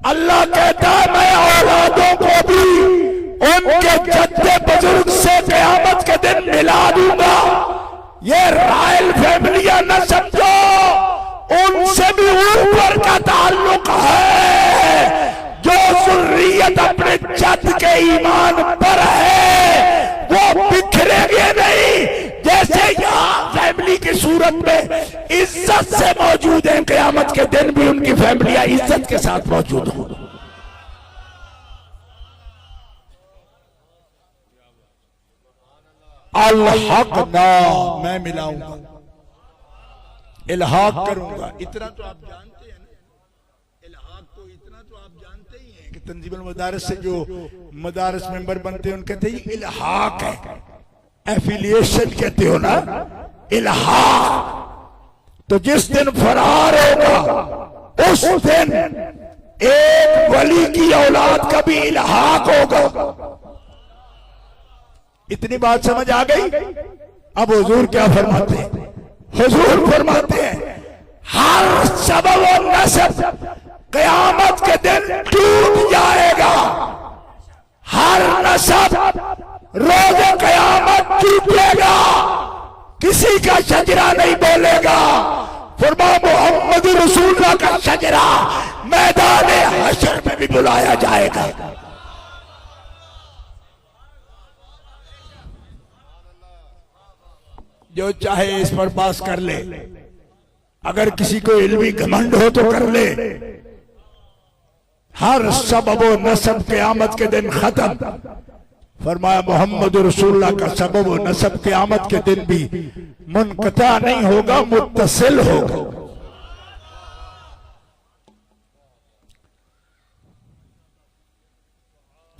अल्लाह कहता है मैं औलादों को भी उनके जद्दे बुजुर्ग से क़यामत के दिन मिला दूंगा। ये रॉयल फैमिलियां न समझो, उनसे भी ऊपर का ताल्लुक है। जो ज़ुर्रियत अपने जद के ईमान पर है वो बिखरेंगे नहीं। जैसे यहाँ फैमिली की सूरत में इज्जत से मौजूद है, क़यामत के दिन भी उनकी फैमिलियां इज्जत के साथ मौजूद हों। अल-हक ना, मैं मिलाऊंगा, इल्हाक करूंगा। इतना तो आप जानते हैं ना, इल्हाक को इतना तो आप जानते ही हैं कि तंजीमुल मदारिस से जो मदारिस मेंबर बनते हैं उनके कहते हैं इल्हाक है, एफिलिएशन कहते हो ना, इल्हाक। तो जिस दिन फरार होगा उस दिन एक वली की औलाद का भी इल्हाक होगा। इतनी बात समझ आ गई। अब हुजूर क्या फरमाते हैं? हुजूर फरमाते हैं हर सबब और नसब क़यामत के दिन टूट जाएगा। हर नसब रोज़ क़यामत टूटेगा, किसी का शजरा नहीं बोलेगा। फरमा मोहम्मद रसूलुल्लाह का शजरा मैदान हशर में भी बुलाया जाएगा। जो चाहे इस पर बात कर ले, अगर किसी को इल्मी घमंड हो तो कर ले। हर सबब व नसब क़यामत के दिन खत्म। फरमाया मोहम्मद रसूलुल्लाह का सबब व नसब क़यामत के दिन भी मुनक़ता नहीं होगा, मुत्तसिल होगा।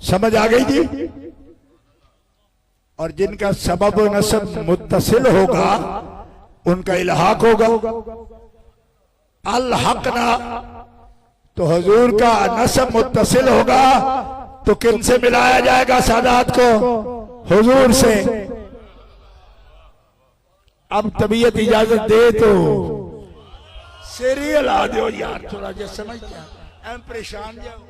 समझ आ गई जी? और जिनका सबब व नसब मुत्तसिल होगा उनका इल्हाक होगा। अल हक ना, तो हुजूर का नसब मुत्तसिल होगा तो किन से मिलाया जाएगा सादात को? हुजूर से। अब तबीयत इजाजत दे तो सीरियल आ दो यार, थोड़ा जा समझ क्या एम परेशान जाओ।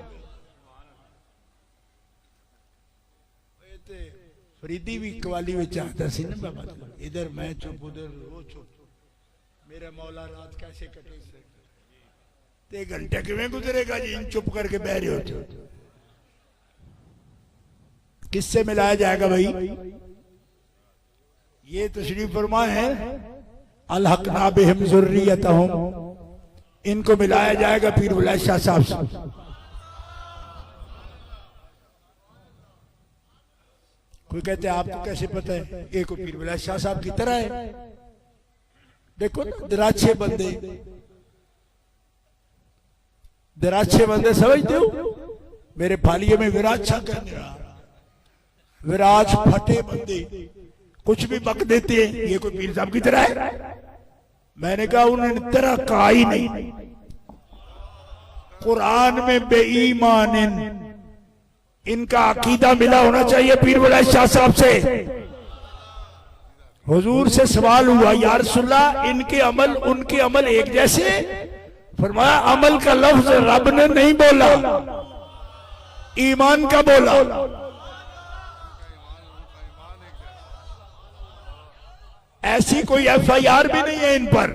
फरीदी भी कवाली में चाहता सी ना बाबा, इधर मैं चुप उधर वो चुप, मेरा मौला रात कैसे कटे ते घंटे किवें गुजरेगा जी, इन चुप करके बह रहे हो। किससे मिलाया जाएगा भाई? ये तशरीफ फरमा है अलहकना बिहिम ज़ुर्रियतहुम, इनको मिलाया जाएगा पीर बुलाए शाह साहब से। कोई कहते हैं आपको कैसे पता है? एक पीर बुलाए शाह साहब की तरह है। देखो दराछे बंदे, दराछे बंदे समझते हो? मेरे फालिये में विराज छा करने रहा, विराज फटे बंदे कुछ भी बक देते हैं, ये कोई पीर साहब की तरह है? मैंने कहा उन्होंने तरह कहा ही नहीं। कुरान में बेईमान इनका अकीदा मिला होना चाहिए पीर बुलाए शाह साहब से। हुजूर से सवाल हुआ या रसूलल्लाह इनके अमल उनके अमल एक जैसे? फरमाया अमल का लफ्ज रब ने नहीं बोला, ईमान का बोला। ऐसी कोई FIR भी नहीं है इन पर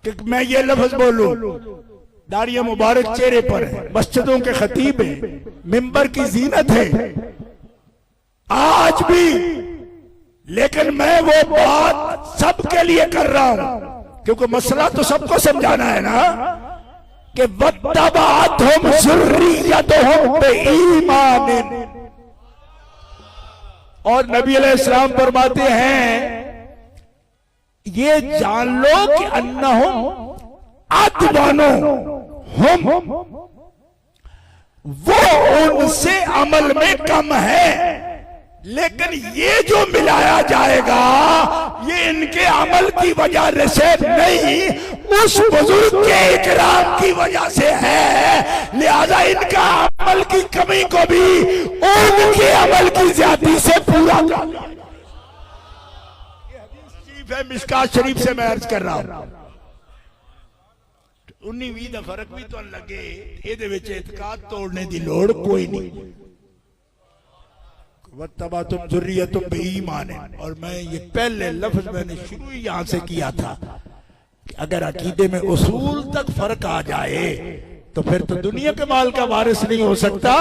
कि मैं ये लफ्ज बोलूं। दाढ़ियां मुबारक चेहरे पर है, मस्जिदों के खतीब है, मिंबर की जीनत है आज भी। लेकिन मैं वो बात सबके लिए कर रहा हूं क्योंकि मसला तो सबको समझाना है ना कि वत्तबाअतहुम ज़ुर्रिय्यतुहुम बिईमान। और नबी अलैहिस्सलाम फरमाते हैं ये जान लो कि अन्नहुम अदवानो हम, वो उनसे अमल में कम है। लेकिन ये जो मिलाया जाएगा ये इनके अमल की वजह से नहीं, उस बुजुर्ग के इकराम की वजह से है। लिहाजा इनका अमल की कमी को भी उनके अमल की ज्यादती से पूरा कर लिया। ये हदीस शरीफ है, मिशकात शरीफ से मैं अर्ज कर रहा हूं। 19-20 ਦਾ फर्क भी तो लगे, ਇਹਦੇ ਵਿੱਚ ਇਤਕਾਦ तोड़ने की लोड़ कोई नहीं। वत्तबाअतहुम ज़ुर्रिय्यतुहुम बिईमान। और मैं ये पहले लफ्ज मैंने शुरू ही यहां से किया था कि अगर अकीदे में उसूल तक फर्क आ जाए तो फिर तो दुनिया के माल का वारिस नहीं हो सकता,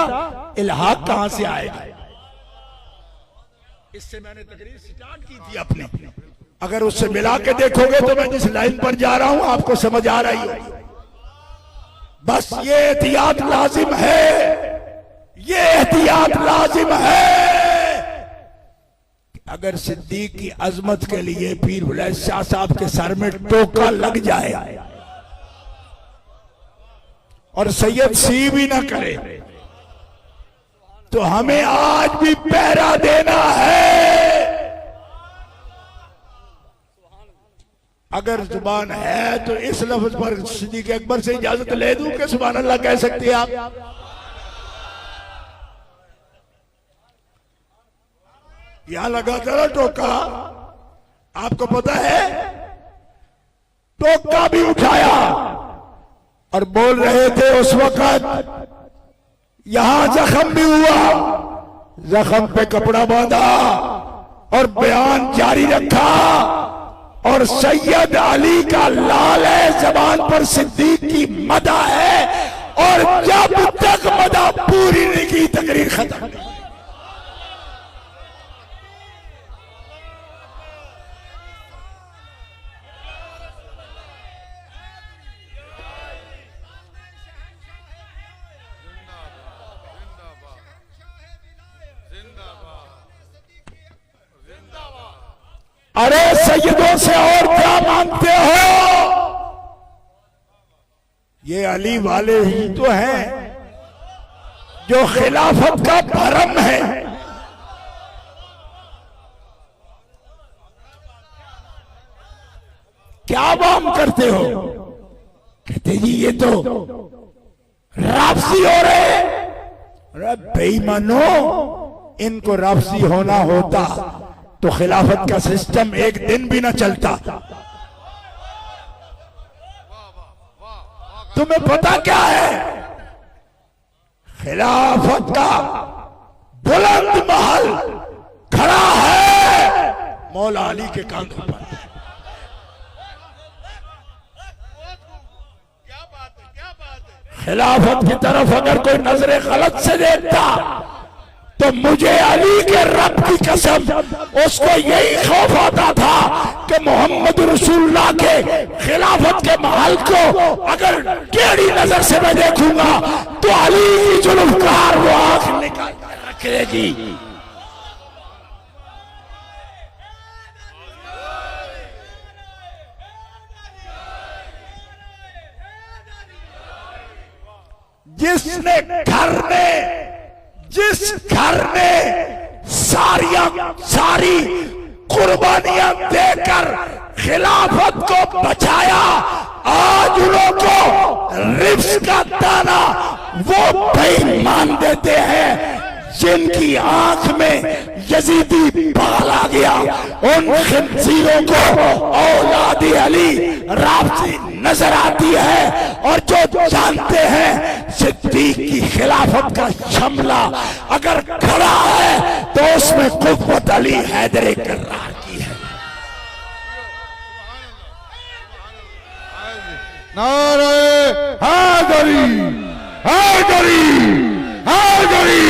इल्हाक कहां से आएगा। इससे मैंने तकरीर स्टार्ट की थी अपनी, अगर उससे मिला के देखोगे तो मैं जिस लाइन पर जा रहा हूं आपको समझ आ रही है। बस ये एहतियात लाजिम है, ये एहतियात लाजिम है कि अगर सिद्दीक की अजमत के लिए पीर बुलंद शाह साहब के सर में टोका लग जाए और सैयद सी भी ना करे तो हमें आज भी पहरा देना है। अगर जुबान है तो इस लफ्ज पर सिद्दीक अकबर से इजाजत ले दूं कि सुभान अल्लाह कह सकते हैं आप। यहां लगा था ना टोका, आपको पता है, टोका भी उठाया और बोल रहे थे उस वक्त यहां जख्म भी हुआ, जख्म पे कपड़ा बांधा और बयान जारी रखा और सैयद अली का लाल है, जबान पर सिद्दीक की मदा है और जब तक मदा पूरी नहीं की तकरीर खत्म। अरे सैयदों से और क्या मांगते हो, ये अली वाले ही तो हैं जो खिलाफत का भरम है। क्या वाम करते हो, कहते जी ये तो राफसी हो रहे। अरे बेईमानो, इनको राफसी होना होता तो खिलाफत का सिस्टम एक दिन भी ना चलता। तुम्हें पता क्या है, खिलाफत का बुलंद महल खड़ा है मौला अली के कांधों पर। खिलाफत की तरफ अगर कोई नजरे गलत से देखता तो मुझे अली के रब की कसम उसको यही खौफ आता था कि मोहम्मद रसूलुल्लाह के खिलाफत के महल को अगर टेढ़ी नजर से मैं देखूंगा तो अली की जुल्फकार वो आंख निकाल कर रख लेगी। जिस घर ने सारी कुर्बानियां देकर खिलाफत को बचाया, आज उनको रिफ्स का दाना वो बेईमान देते हैं जिनकी आंख में यजीदी बाल आ गया। उन खंजीरों को औलादी अली राफसी नजर आती है और जो जानते हैं सिद्दीक की खिलाफत का शमला अगर खड़ा है तो उसमें कुव्वत अली हैदर कर्रार की है। नारे हैदरी, हैदरी, हैदरी,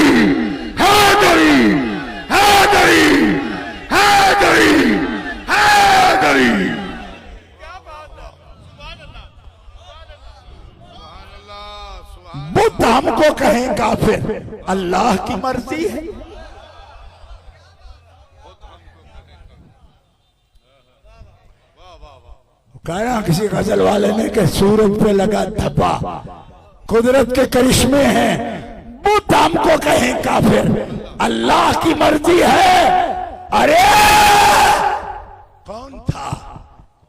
हैदरी, हैदरी, हैदरी, हैदरी। बुद्ध हमको कहें काफिर, अल्लाह की मर्जी है। कहना किसी गजल वाले ने कि सूरज पे लगा धब्बा कुदरत के करिश्मे हैं, बुद्ध हमको कहें काफिर, अल्लाह की मर्जी है। अरे कौन था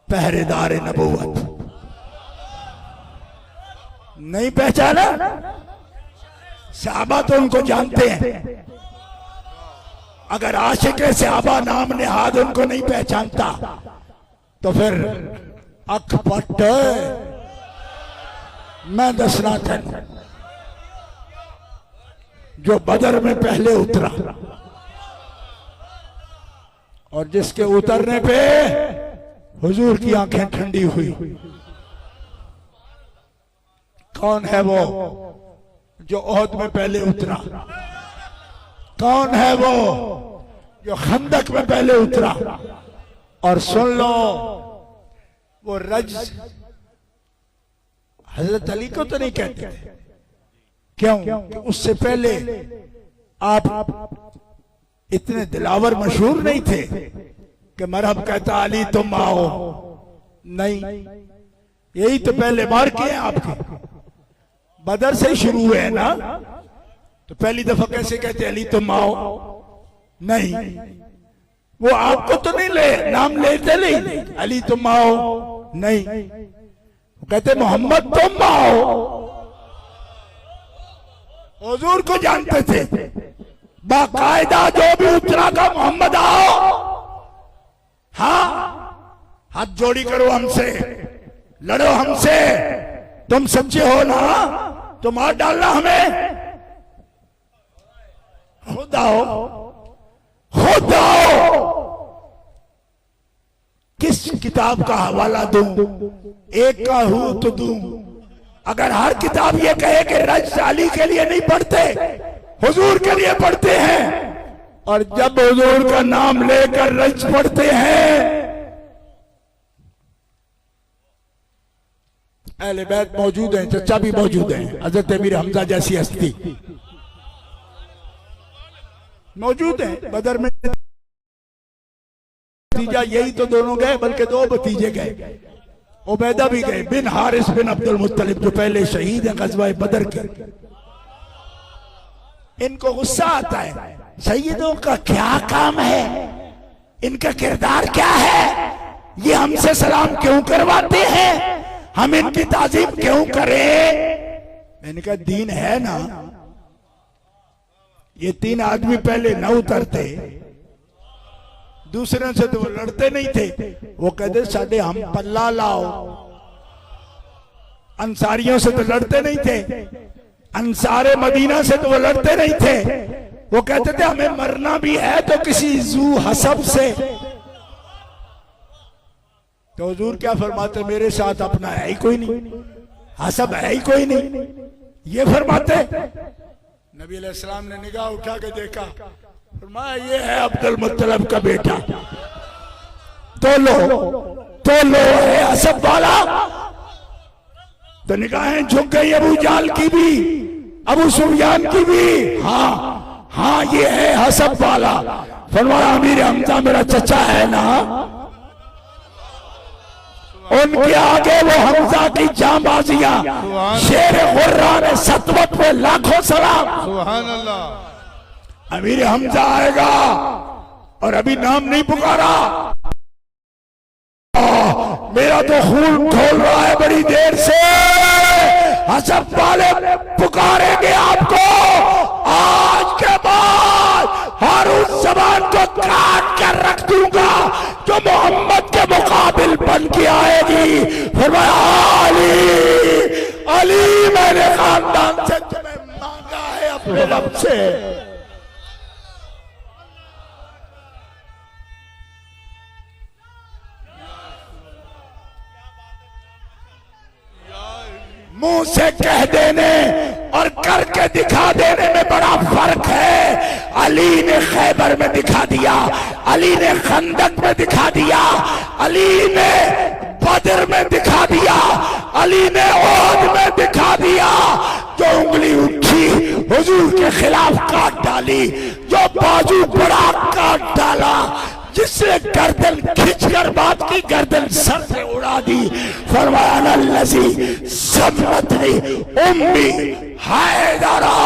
पहरेदार नबूवत, नहीं पहचाना? सहाबा तो उनको जानते हैं, अगर आशिक़े सहाबा नाम नेहाद उनको नहीं पहचानता तो फिर अखपट मैं दसना था जो बदर में पहले उतरा और जिसके उतरने पे हुजूर की आंखें ठंडी हुई। कौन है वो जो ओहद में पहले उतरा? कौन है वो जो खंदक में पहले उतरा? और सुन लो, वो रज हजरत अली को तो नहीं कहते थे। क्यों? कि उससे पहले आप इतने दिलावर मशहूर नहीं थे कि मरहब कहता अली तुम आओ। नहीं, यही तो पहले बार किए आपके। बदर से शुरू हुए ना, तो पहली दफा कैसे कहते अली तुम आओ? नहीं, वो आपको तो नहीं ले नाम लेते नहीं, अली तुम आओ नहीं, वो कहते मोहम्मद तुम आओ। हुजूर को जानते थे, बाकायदा जो भी उतरा का मोहम्मद आओ। हाँ, हाथ जोड़ी करो हमसे, लड़ो हमसे, तुम सच्चे हो ना, तो मार डालना हमें। खुद आओ, खुद आओ। किस किताब का हवाला दूं? एक का हूं तो दूं। अगर हर किताब ये कहे कि रज अली के लिए नहीं पढ़ते, हुजूर के लिए पढ़ते हैं, और जब हुजूर का नाम लेकर रज पढ़ते हैं, अहले बैत मौजूद हैं, चचा भी मौजूद हैं, हजरत अमीर हमजा जैसी हस्ती मौजूद है। बदर में भतीजा यही तो दोनों गए, बल्कि दो भतीजे गए, उबैदा भी गए, बिन हारिस बिन अब्दुल मुत्तलिब, जो पहले शहीद हैं गज़वा बदर के। इनको गुस्सा आता है, सैयदों का क्या काम है, इनका किरदार क्या है, ये हमसे सलाम क्यों करवाते हैं, हम इनकी ताजीम क्यों करें? मैंने कहा दीन है ना। ये तीन आदमी पहले न उतरते, दूसरे से तो वो लड़ते नहीं थे, वो कहते साडे हम पल्ला लाओ। अंसारियों से तो लड़ते नहीं थे, अंसारे मदीना से तो वो लड़ते नहीं थे, वो कहते थे हमें मरना भी है तो किसी जू हसब से। तो हुजूर क्या फरमाते, मेरे साथ अपना है ही कोई नहीं, हसब है ही कोई नहीं, ये फरमाते। नबी अलैहिस्सलाम ने निगाह उठा के देखा, फरमाया ये है अब्दुल मुत्तलिब का बेटा, तो लो है हसब वाला। तो निगाहें झुक गई अबू जाल की भी, अबू सुफियान की भी। हाँ, ये है हसब वाला। फरमाया अमीर हमजा मेरा चचा है ना, उनके आगे वो हमजा की जांबाजियां, शेर गुर्रा ने सतवत पे लाखों सलाम। सुभान अल्लाह। अमीर हमजा आएगा और अभी नाम नहीं पुकारा, मेरा तो खून खोल रहा है बड़ी देर से। हसब वाले पुकारेंगे आपको, आज के बाद हर उस जबान को काट कर रख दूंगा जो मोहम्मद के मुकाबिल बन के आएगी। फरमाया अली मैंने खानदान से तुम्हें मांगा है अपने रब से। मुंह से कह देने और करके दिखा देने में बड़ा फर्क है। अली ने खैबर में दिखा दिया, अली ने खंदक में दिखा दिया, अली ने बदर में दिखा दिया, अली ने ओहद में दिखा दिया। जो उंगली उठी हुजूर के खिलाफ काट डाली, जो बाजू बड़ा काट डाला, जिसने गर्दन खींचकर बात की गर्दन सर से उड़ा दी। फरमाया लजी सम्मतनी उम्मी हैदरा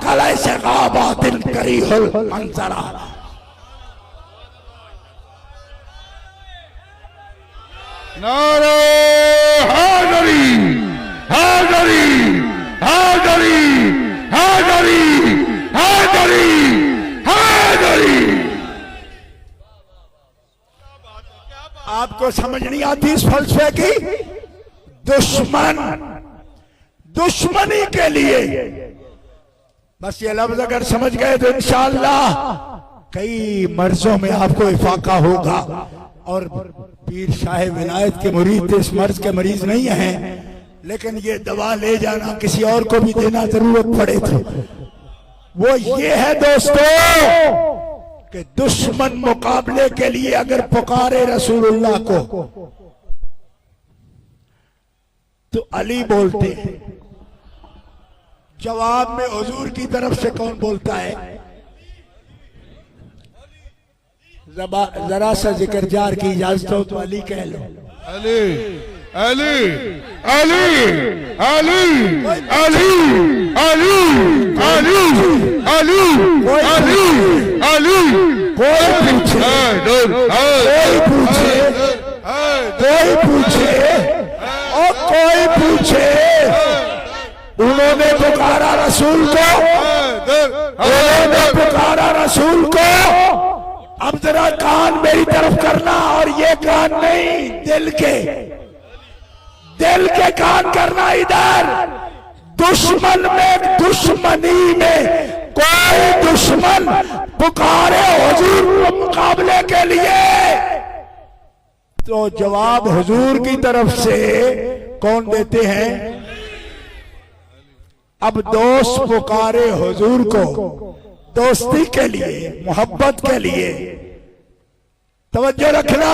कलै से गाबातिन करीहुल मंजरा। नारे हैदरी हैदरी हैदरी हैदरी हैदरी हैदरी। आपको समझ नहीं आती इस फलसफे की? दुश्मनी के लिए बस ये लफ्ज अगर समझ गए तो इंशाअल्लाह कई मर्जों में आपको इफाका होगा और पीर शाह विलायत के मुरीद इस मर्ज के मरीज नहीं हैं, लेकिन ये दवा ले जाना किसी और को भी देना जरूरत पड़े तो वो ये है दोस्तों कि दुश्मन मुकाबले के लिए अगर पुकारे रसूलुल्लाह को तो अली बोलते हैं, जवाब में हुजूर की तरफ से कौन बोलता है? जरा सा जिक्र जार की इजाजत हो तो अली कह लो। अली अली अली अली अली अली अली अली अली अली कोई पूछे कोई पूछे कोई पूछे और कोई पूछे, उन्होंने पुकारा रसूल को, उन्होंने पुकारा रसूल को। अब जरा कान मेरी तरफ करना, और ये कान नहीं दिल के कान करना। इधर दुश्मन में दुश्मनी में कोई दुश्मन पुकारे हुजूर के मुकाबले के लिए तो जवाब हुजूर की तरफ से कौन देते हैं? अब दोस्त पुकारे हुजूर को दोस्ती के लिए, मोहब्बत के लिए, तवज्जो रखना।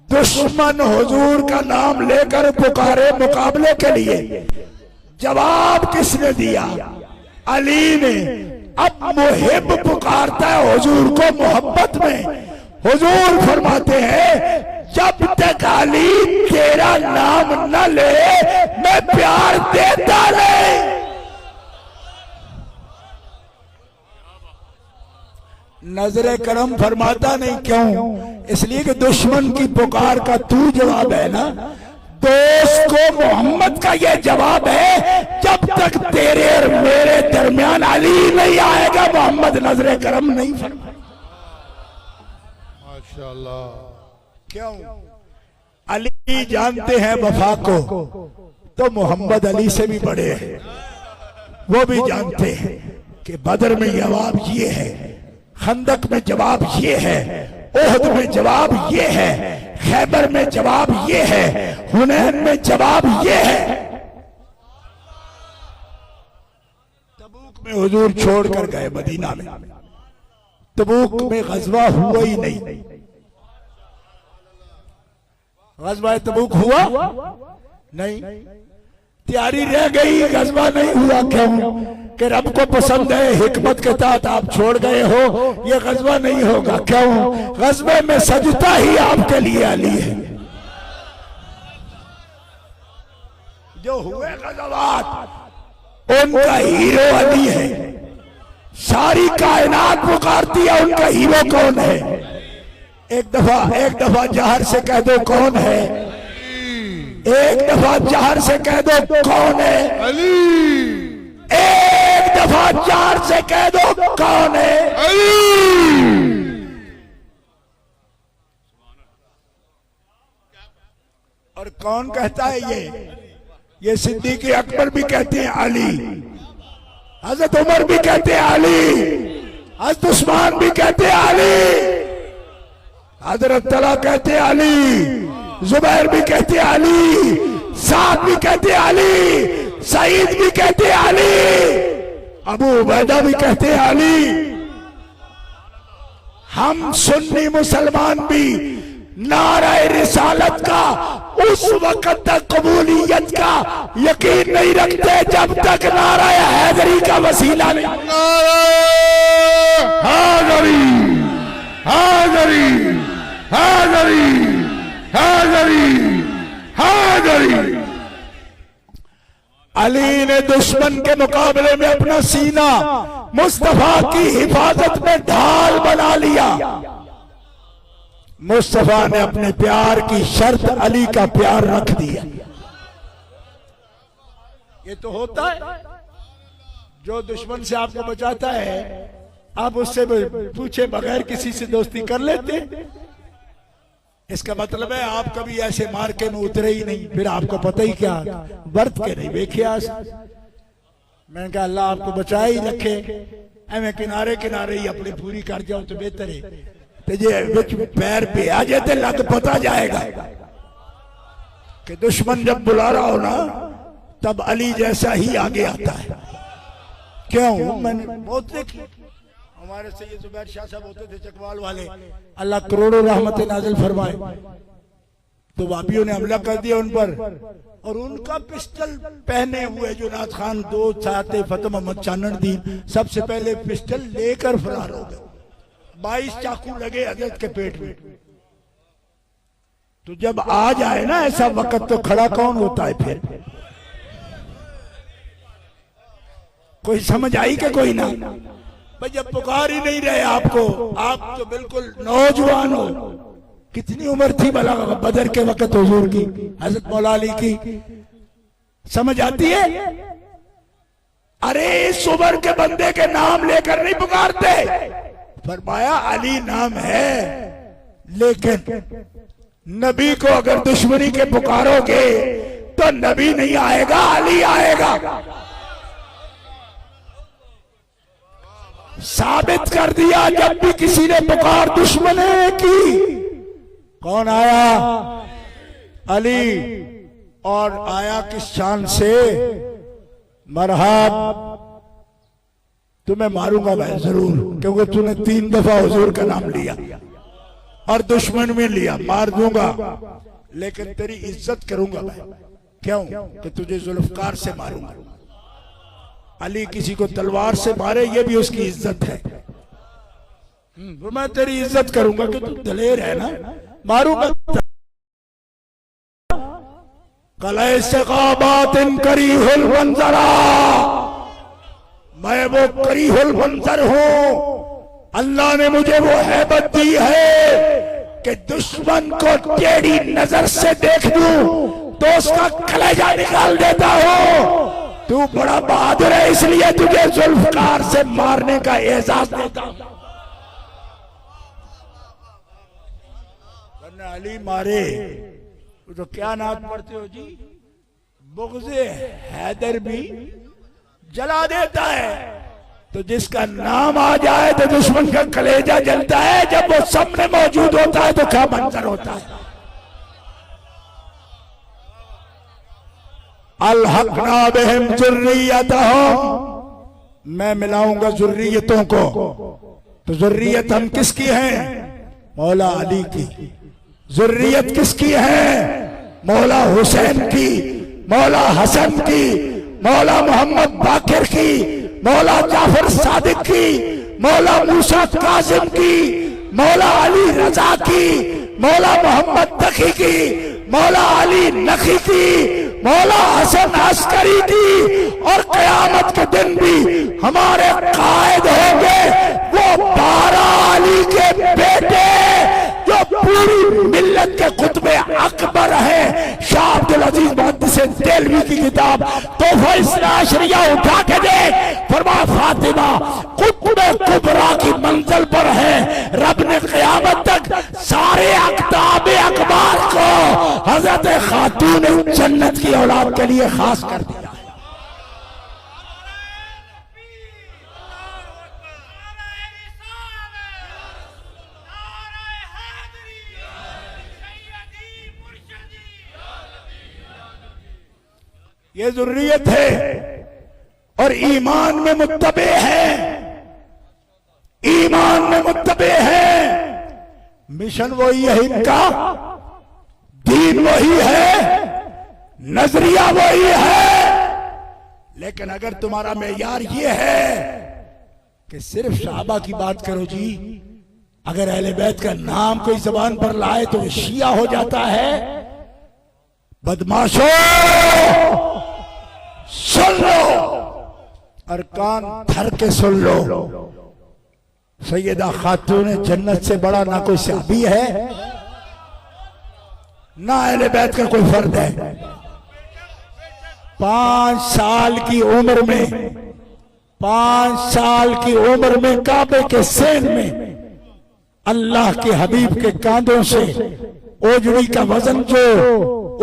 दुश्मन हुजूर का नाम लेकर पुकारे मुकाबले के लिए, जवाब किसने दिया? अली ने। अब मुहिब पुकारता है हुजूर को मोहब्बत में, हुजूर फरमाते हैं जब तक अली तेरा नाम न ले मैं प्यार देता नहीं। नजरे करम फरमाता नहीं, क्यों? इसलिए कि दुश्मन की पुकार का तू जवाब है ना, दोस्त को मोहम्मद का ये जवाब है, जब तक तेरे और मेरे दरमियान अली नहीं आएगा मोहम्मद नजरे करम नहीं फरमाएगा। माशाअल्लाह। क्यों? अली जानते हैं वफा को, तो मोहम्मद अली से भी बड़े हैं। वो भी जानते हैं कि बदर में जवाब ये है, खंदक में जवाब ये है, ओहद में जवाब ये है, खैबर में जवाब ये है, हुनैन में जवाब ये है। तबूक में हुजूर छोड़कर गए मदीना में, तबूक में गजवा हुआ ही नहीं। गजवा तबूक हुआ नहीं, तैयारी रह गई, गजवा नहीं हुआ। क्यों? कि रब को पसंद है, हिकमत के तहत आप छोड़ गए हो, ये गजवा नहीं होगा। क्यों? गजबे में सजता ही आपके लिए अली है। जो हुए गजवात उनका हीरो अली है, सारी कायनात पुकारती है उनका हीरो कौन है? एक दफा जहर से कह दो कौन है, एक दफा जहर से कह दो कौन है? अली। एक दफा जहर से कह दो कौन है? अली। और कौन कहता है ये सिद्दीक़ अकबर भी कहते हैं अली, हजरत उमर भी कहते हैं अली, हजरत उस्मान भी कहते हैं अली, हजरत तला कहते हैं अली, जुबैर भी कहते हैं अली, साद भी कहते हैं अली, सईद भी कहते हैं अली, अबू उबैदा भी कहते हैं अली। हम सुन्नी मुसलमान भी नारे रिसालत का उस वक्त तक कबूलियत का यकीन नहीं रखते जब तक नारा हैदरी का वसीला नहीं। हैदरी हैदरी हैदरी हैदरी हैदरी। अली ने दुश्मन के मुकाबले में अपना सीना मुस्तफा की हिफाजत में ढाल बना लिया। मुस्तफा ने अपने प्यार की शर्त अली का प्यार रख दिया। ये तो होता है, जो दुश्मन से आपको बचाता है आप उससे पूछे बगैर किसी से दोस्ती कर लेते। इसका मतलब है आप कभी ऐसे मार्के में उतरे ही नहीं, फिर आपको पता ही क्या वर्त के नहीं देखे। आज मैंने कहा अल्लाह आपको बचा ही रखे, एवं किनारे किनारे ही अपनी पूरी कर जाओ तो बेहतर है। जे विच पैर पे आ जाए तो लग पता जाएगा कि दुश्मन जब बुला रहा हो ना तब अली जैसा ही आगे आता है। क्यों? मैंने बहुत देखी, हमारे सैयद जुबैर शाह साहब होते थे चकवाल वाले, अल्लाह करोड़ों रहमत नाजिल फरमाए, तो वापियों ने हमला कर दिया उन पर, और उनका पिस्टल पहने हुए जुनाद खान दो चाहते फतेह मोहम्मद चाननदीन सबसे पहले पिस्टल लेकर फरार हो गए। 22 चाकू लगे हजरत के पेट में। तो जब आ जाए ना ऐसा वक्त तो खड़ा कौन होता है फिर? कोई समझ आई कि कोई ना? भाई जब पुकार ही नहीं रहे आपको, आप तो बिल्कुल नौजवान हो। कितनी उम्र थी भला बदर के वक्त हुजूर की, हजरत मौला अली की? समझ आती है? अरे इस उम्र के बंदे के नाम लेकर नहीं पुकारते। फरमाया अली नाम है, लेकिन नबी को अगर दुश्मनी के पुकारोगे तो नबी नहीं आएगा, अली आएगा। साबित कर दिया जब भी किसी ने पुकार दुश्मनी की, कौन आया? अली। और आया किस शान से? मरहब, तुम्हें मारूंगा मैं जरूर, क्योंकि तूने 3 दफा हुजूर का नाम लिया और दुश्मन में लिया, मार दूंगा लेकिन तेरी इज्जत करूंगा मैं। क्यों? कि तुझे जुल्फकार से मारूंगा। अली किसी को तलवार से मारे ये भी उसकी इज्जत है, तो मैं तेरी इज्जत करूंगा कि तू दलेर है ना, मारूंगा। कले से काबातिन करीहुल मंजरा, मैं वो करीहुल मंजर हूं। अल्लाह ने मुझे वो हैबत दी है कि दुश्मन को टेढ़ी नजर से देख दूं तो उसका कलेजा निकाल देता हूं। तू बड़ा बहादुर है इसलिए तुझे जुल्फकार से मारने का एजाज देता हूं। वरना अली मारे तो क्या नाम पढ़ते हो जी? बुग़्ज़े हैदर भी जला देता है। तो जिसका नाम आ जाए तो दुश्मन का कलेजा जलता है, जब वो सामने मौजूद होता है तो क्या मंजर होता है। अलहक़ना बिहिम ज़ुर्रियतहुम, मैं मिलाऊंगा जुर्रियतों को। तो जुर्रियत हम किसकी हैं? मौला अली की। जुर्रियत किसकी है? मौला हुसैन की, मौला हसन की, मौला मोहम्मद बाकिर की, मौला जाफर सादिक की, मौला मूसा कासिम की, मौला अली रजा की, मौला मोहम्मद तकी की, मौला अली नखी की, मौला हसन अस्करी की। और कयामत के दिन भी हमारे कायद होंगे वो 12 अली के बेटे जो पूरी मिल्लत के खुतबे अकबर है। शाह अब्दुल अजीज मुहद्दिस देलवी की किताब तोहफा इस्ना अशरिया उठा के देख, फरमा फातिमा कुतुबे कुबरा की मंजिल पर है। रब ने क़यामत तक सारे अक़ताब अकबार को हज़रत खातून जन्नत की औलाद के लिए खास कर दिया। ये ज़ुर्रियत है और ईमान में मुत्तबे है, ईमान में मुत्तबे है। मिशन वही है इनका, दीन वही है, नजरिया वही है। लेकिन अगर तुम्हारा मेयार ये है कि सिर्फ सहाबा की बात करो जी, अगर अहले बैत का नाम कोई जबान पर लाए तो वो शिया हो जाता है। बदमाशो सुन लो और कान धर के सुन लो, सैयदा खातून जन्नत से बड़ा ना कोई सहाबी है ना अहले बैत का कोई फर्द है। 5 साल की उम्र में, 5 साल की उम्र में काबे के सेन में अल्लाह के हबीब के कांधों से ओजड़ी का वजन जो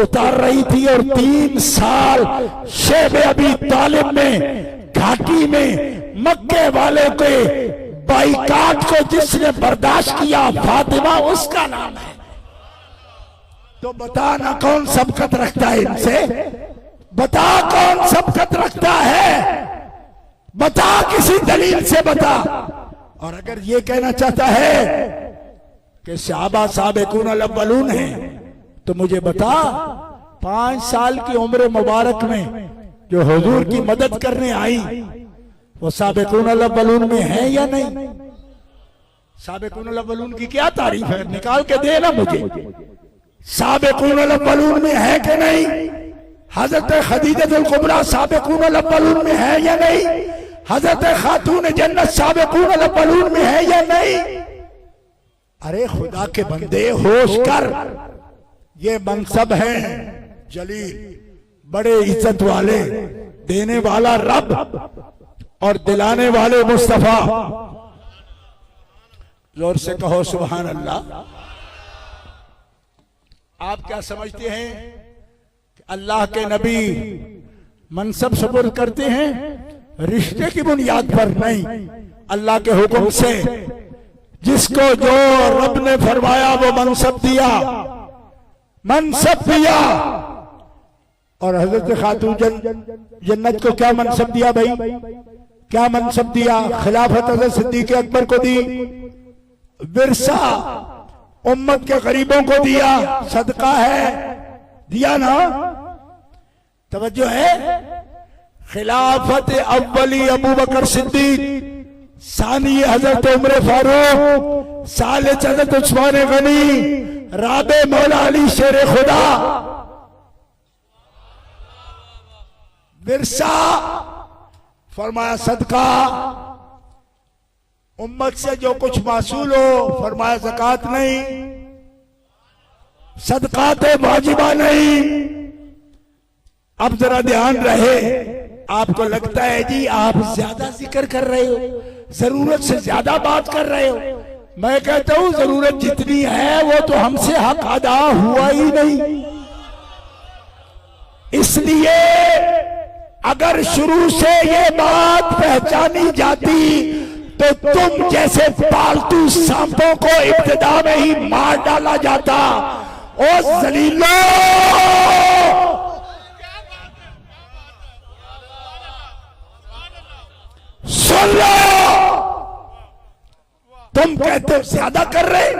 उतार रही थी, और 3 साल शेब अबी तालिब में घाटी में मक्के वाले के बाइकाट को जिसने बर्दाश्त किया फातिमा उसका नाम है। तो बता ना कौन सबकत रखता है इनसे, बता कौन सबकत रखता है, बता किसी दलील से बता। और अगर ये कहना चाहता है कि सहाबा साबिकून अल-अव्वलून है तो मुझे बता 5 साल की उम्र मुबारक में जो हुजूर की मदद करने आई वो साबिकून अल-अव्वलून में है या नहीं? साबिकून अल-अव्वलून की क्या तारीफ है, निकाल के दे ना मुझे। साबिकून अल-अव्वलून में है कि नहीं? हजरत खदीजतुल कुबरा साबिकून अल-अव्वलून में है या नहीं? हजरत खातून जन्नत साबिकून अल-अव्वलून में है या नहीं? अरे खुदा के बंदे होश कर, ये मनसब है जलील, बड़े इज्जत वाले, देने वाला रब और दिलाने वाले मुस्तफा। जोर से कहो सुभान अल्लाह। आप क्या समझते हैं कि अल्लाह के नबी मनसब सुपुर्द करते हैं रिश्ते की बुनियाद पर? नहीं, अल्लाह के हुक्म से जिसको जो रब ने फरमाया वो मनसब दिया, मनसब दिया। और हजरत खातून जन्नत को क्या मनसब दिया भाई? क्या मनसब दिया? खिलाफत हजरत सिद्दीक अकबर को दी, विरसा उम्मत के गरीबों को दिया, सदका है, दिया ना? तवज्जो है? खिलाफत अव्वली अबू बकर सिद्दीक, सानी हजरत उमर फारूक, सालिस हजरत उस्मान गनी, राबे मौला अली शेर खुदा। विरसा फरमाया सदका, उम्मत से जो कुछ मासूल हो फरमाया ज़कात नहीं, सदकात वाजिबा नहीं। अब जरा ध्यान रहे, आपको लगता है जी आप ज्यादा जिक्र कर रहे हो, जरूरत से ज्यादा बात कर रहे हो। मैं कहता हूं जरूरत जितनी है वो तो हमसे हक अदा हुआ ही नहीं। इसलिए अगर शुरू से ये बात पहचानी जाती तो तुम जैसे पालतू सांपों को इब्तिदा में ही मार डाला जाता। ओ जलीलो, सुन लो, तुम कहते हो ज्यादा कर रहे,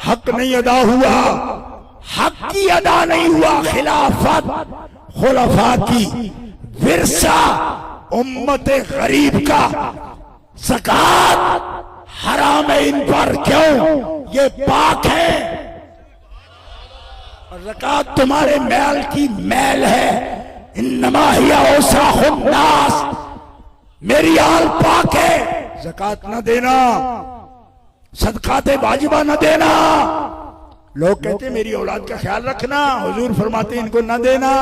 हक नहीं अदा हुआ, हक की अदा नहीं हुआ। खिलाफत खुलफा की, विरसा उम्मत गरीब का, ज़कात हराम है इन पर। क्यों? ये पाक है, और ज़कात तुम्हारे मैल की मैल है। इन्नमा हिया औसाखुन नास, मेरी आल पाक है। ज़कात न देना, सदकाते वाजिबा न देना। लोग कहते मेरी औलाद का ख्याल रखना, हुजूर फरमाते इनको न देना,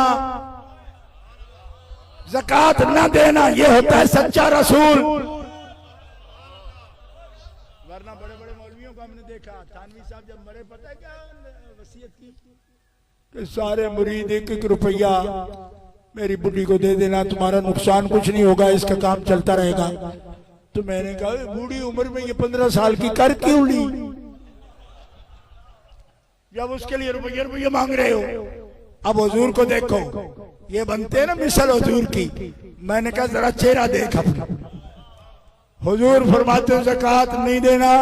ज़कात न देना। ये होता है सच्चा रसूल। वरना बड़े बड़े मौलवियों को हमने देखा, थानवी साहब जब मरे पता है क्या वसीयत की कि सारे मुरीद 1-1 रुपया मेरी बुढ़ी को दे देना, तुम्हारा नुकसान कुछ नहीं होगा, इसका काम चलता रहेगा। तो मैंने कहा बूढ़ी उम्र में ये 15 साल की कर क्यों ली, जब उसके लिए रुपये मांग रहे हो। अब हुजूर को देखो, ये बनते हैं ना मिसल हुजूर की। मैंने कहा जरा चेहरा देख अपना। हुजूर फरमाते ज़कात नहीं देना,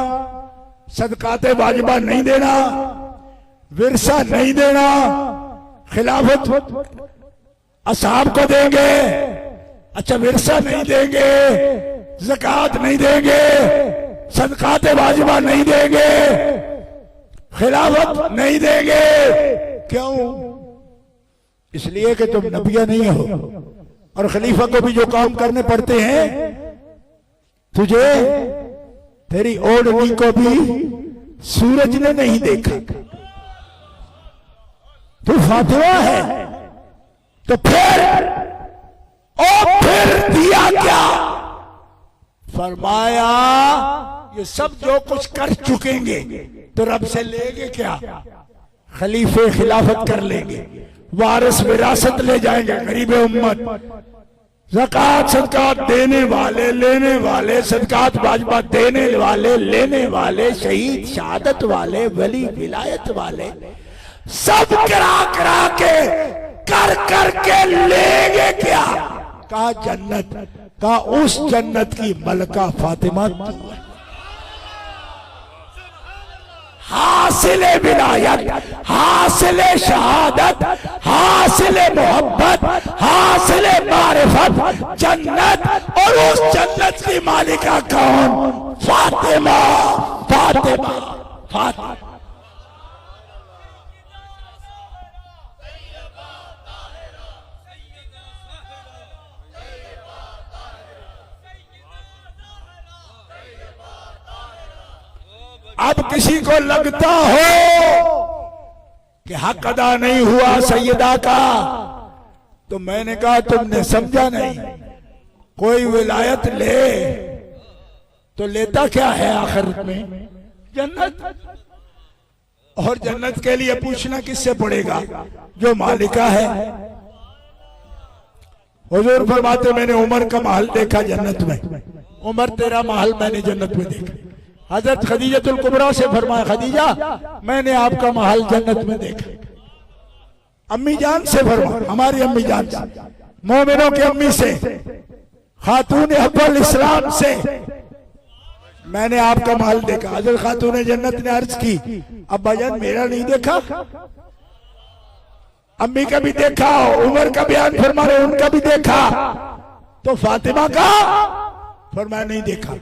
सदकाते वाजिबा नहीं देना, विरसा नहीं देना, खिलाफत असहाब को देंगे, अच्छा विरसा नहीं देंगे, ज़कात नहीं देंगे, सदकाते वाजिबा नहीं देंगे, खिलाफत नहीं देंगे। क्यों? इसलिए कि तुम नबिया नहीं हो, और खलीफा को भी जो काम करने पड़ते हैं, तुझे तेरी ओढ़नी को भी सूरज ने नहीं देखा। तू फातिमा है, तो फिर दिया क्या? फरमाया ये सब जो कुछ कर चुकेंगे तो रब से लेंगे क्या? खलीफे खिलाफत कर लेंगे, वारिस विरासत ले जाएंगे, गरीब उम्मत ज़कात सदकात देने वाले, लेने वाले, सदकात वाजिबा देने वाले, लेने वाले, शहीद शहादत वाले, वली विलायत वाले, सब करा के कर कर के लेंगे क्या? कहा जन्नत। कहा उस जन्नत की मलका फातिमा तू है। हासिल विलायत, हासिल शहादत, हासिल मोहब्बत, हासिल मारिफत जन्नत, और उस जन्नत की मालिका कौन? फातिमा, फातिमा, फातिमा। अब किसी को लगता हो कि हक अदा नहीं हुआ सैयदा का, तो मैंने कहा तुमने समझा नहीं। कोई विलायत ले तो लेता क्या है आखिरत में? जन्नत। और जन्नत के लिए पूछना किससे पड़ेगा? जो मालिका है। हुजूर फरमाते मैंने उमर का महल देखा जन्नत में। उमर तेरा महल मैंने जन्नत में देखा। हजरत खदीजतुल कुबरा से फरमाया खदीजा मैंने आपका महल जन्नत में देखा। अम्मी जान से फरमाया, हमारी अम्मी जान से, मोमिनों की अम्मी से, खातून अव्वल इस्लाम से, मैंने आपका महल देखा। हजरत खातून जन्नत ने अर्ज की अब्बा जान मेरा नहीं देखा? अम्मी का भी देखा, उमर का बयान फरमा रहे उनका भी देखा, तो फातिमा का फरमाया नहीं देखा।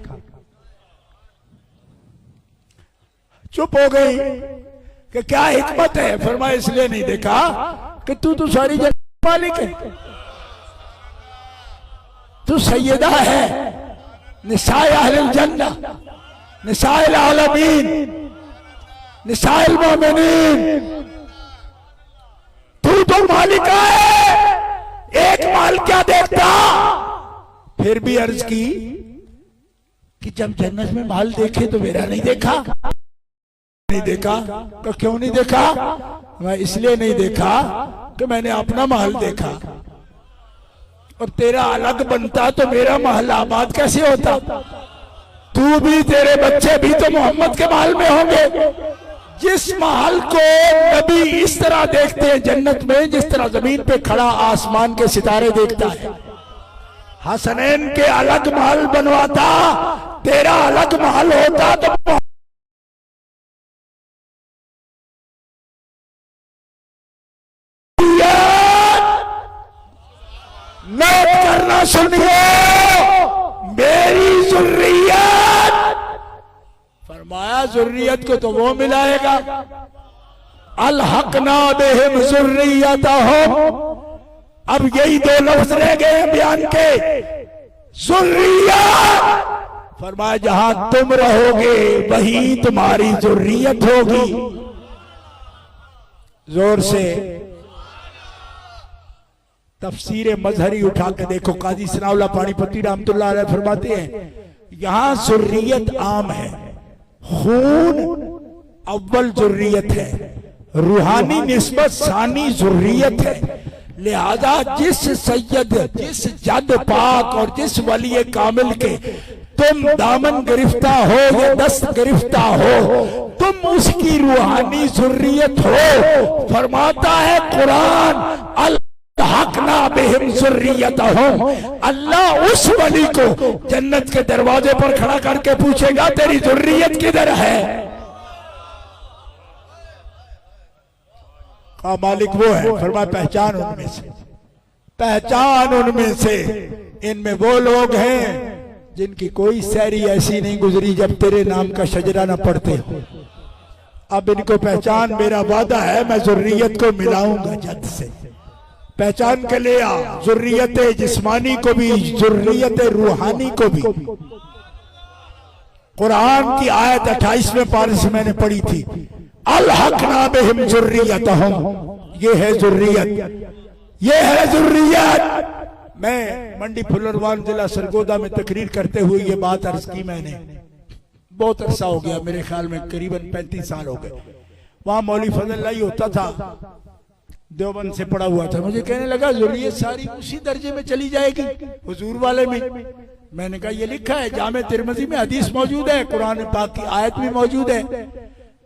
चुप हो गई कि क्या हिकमत है? फरमाया इसलिए नहीं देखा कि तू तो सारी जन्नत मालिक है, तू सैयदा है, निसाए अहलुल जन्ना, निसाए आलमीन, निसाए मोमिनीन। तू तो मालिका है, एक माल क्या देखता? फिर भी अर्ज की कि जब जन्नत में माल देखे तो मेरा नहीं देखा। नहीं देखा तो क्यों नहीं देखा? मैं इसलिए नहीं देखा कि मैंने अपना महल देखा, और तेरा अलग बनता तो मेरा महल आबाद कैसे होता? तू भी तेरे बच्चे भी तो मोहम्मद के महल में होंगे। जिस महल को नबी इस तरह देखते हैं जन्नत में, जिस तरह जमीन पे खड़ा आसमान के सितारे देखता है। हसनैन के अलग महल बनवाता, तेरा अलग महल होता तो नोट करना सुनिए, मेरी जुर्रियत, फरमाया जुर्रियत को तो वो मिलाएगा। अलहकना बिहिम जुर्रियतहुम। अब यही दो लफ्ज रह गए बयान के। जुर्रियत फरमाया जहां तुम रहोगे वही तुम्हारी जुर्रियत होगी। जोर से तफसीर मजहरी उठा के देखो। काजी सनाउल्लाह पानीपति रहमतुल्लाह अलैह फरमाते हैं यहां जुर्रियत आम है, खून अव्वल जुर्रियत है, रूहानी निस्बत सानी जुर्रियत है। लिहाजा जिस सैयद, जिस जद पाक और जिस वली कामिल के तुम दामन गिरफ्ता हो या दस्त गिरफ्ता हो, तुम उसकी रूहानी जुर्रियत हो। फरमाता है कुरान अलहकना बिहिम जुर्रियतहुम। अल्लाह उस वली को जन्नत के दरवाजे पर खड़ा करके पूछेगा तेरी जुर्रियत किधर है? का मालिक वो है। फरमाया पहचान उनमें से, पहचान उनमें से। इनमें वो लोग हैं जिनकी कोई सैरी ऐसी नहीं गुजरी जब तेरे नाम का शजरा न पढ़ते हो। अब इनको पहचान, मेरा वादा है मैं जुर्रियत को मिलाऊंगा जद से। पहचान के लिए जुर्रियत जिस्मानी को भी, जुर्रियत रूहानी को भी। कुरान की आयत 28वें पारे से मैंने पढ़ी थी, अलहकना बिहिम जुर्रियतहुम। ये है जुर्रियत, ये है जुर्रियत। मैं मंडी फुलरवान जिला सरगोदा में तकरीर करते हुए ये बात अर्ज की मैंने। बहुत अरसा हो गया, मेरे ख्याल में करीबन 35 साल हो गए। वहां मौलवी फजल लाई होता था, देवबंद से पढ़ा हुआ था, मुझे कहने लगा ज़ुर्रियत सारी उसी दर्जे में चली जाएगी हुजूर वाले में। मैंने कहा ये लिखा है जामे तिरमिज़ी में, हदीस मौजूद है, कुरान पाक की आयत भी मौजूद है।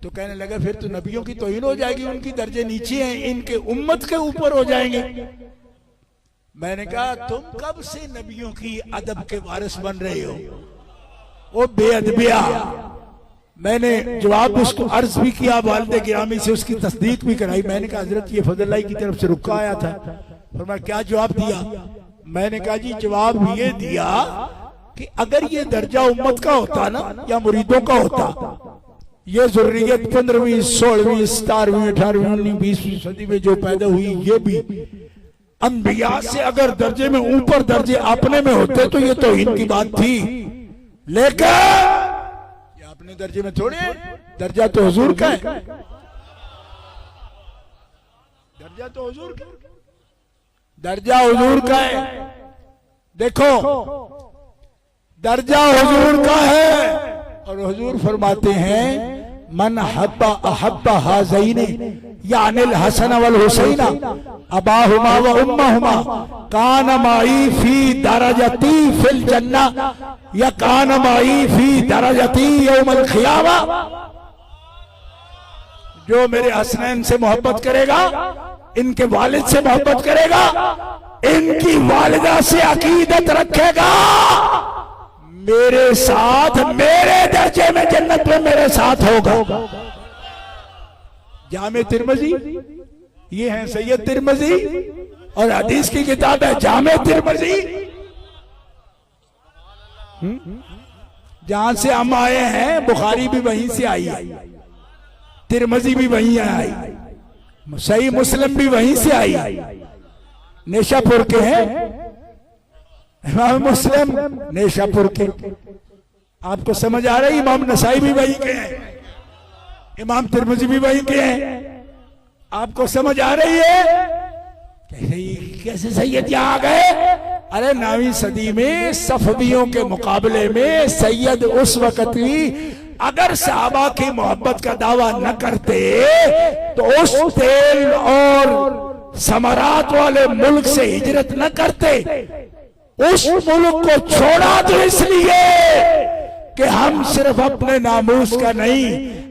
तो कहने लगा फिर तो नबियों की तौहीन हो जाएगी, उनकी दर्जे नीचे हैं, इनके उम्मत के ऊपर हो जाएंगे। मैंने कहा तुम कब से नबियों की अदब के वारिस बन रहे हो, वो बेअदबिया। मैंने जवाब उसको अर्ज भी किया, वालिद गिरामी से उसकी तस्दीक भी कराई। मैंने कहा हजरत ये फजलाई की तरफ से रुका आया था, और मैं क्या जवाब दिया? मैंने कहा जी जवाब ये दिया कि अगर ये दर्जा उम्मत का होता ना या मुरीदों का होता, ये ज़ुर्रियत 15वीं 16वीं 17वीं 18वीं 19वीं 20वीं सदी में जो पैदा हुई, ये भी अंबिया से अगर दर्जे में ऊपर दर्जे अपने में होते तो ये तो इनकी बात थी। लेकिन ये अपने दर्जे में थोड़े, दर्जा तो हुजूर का है, दर्जा तो हुजूर का, दर्जा हुजूर का है। देखो दर्जा हुजूर का है, और हुजूर फरमाते हैं मन हब्बा अहब्बा हाज़ैने यानिल हसन वल हुसैना अबाहुमा व उम्महुमा कान माई फी दरजती फिल जन्ना या कान माई फी दरजती यौमल क़ियामा। जो मेरे हसनैन से मोहब्बत करेगा, इनके वालिद से मोहब्बत करेगा, इनकी वालिदा से अकीदत रखेगा, मेरे साथ मेरे दर्जे में जन्नत में मेरे साथ होगा। जामे तिरमिज़ी, ये है सैयद तिरमिज़ी, और हदीस की किताब है जामे तिरमिज़ी। जहां से हम आए हैं बुखारी भी वहीं से आई है, तिरमिज़ी भी वहीं आई, सही मुस्लिम भी वहीं से आई। नेशापुर के हैं इमाम मुस्लिम, नेशापुर के। आपको समझ आ रही? इमाम नसाई भी वहीं के हैं, इमाम तिरमिज़ी भी वहीं के हैं। आपको समझ आ रही है? कैसे सैयद यहाँ आ गए? अरे 9वीं सदी में सफवियों के मुकाबले में सैयद उस वक्त ही अगर सहाबा की मोहब्बत का दावा न करते तो उस तेल और समरात वाले मुल्क से हिजरत न करते। उस मुल्क को छोड़ा तो इसलिए कि हम सिर्फ अपने नामूस का नहीं,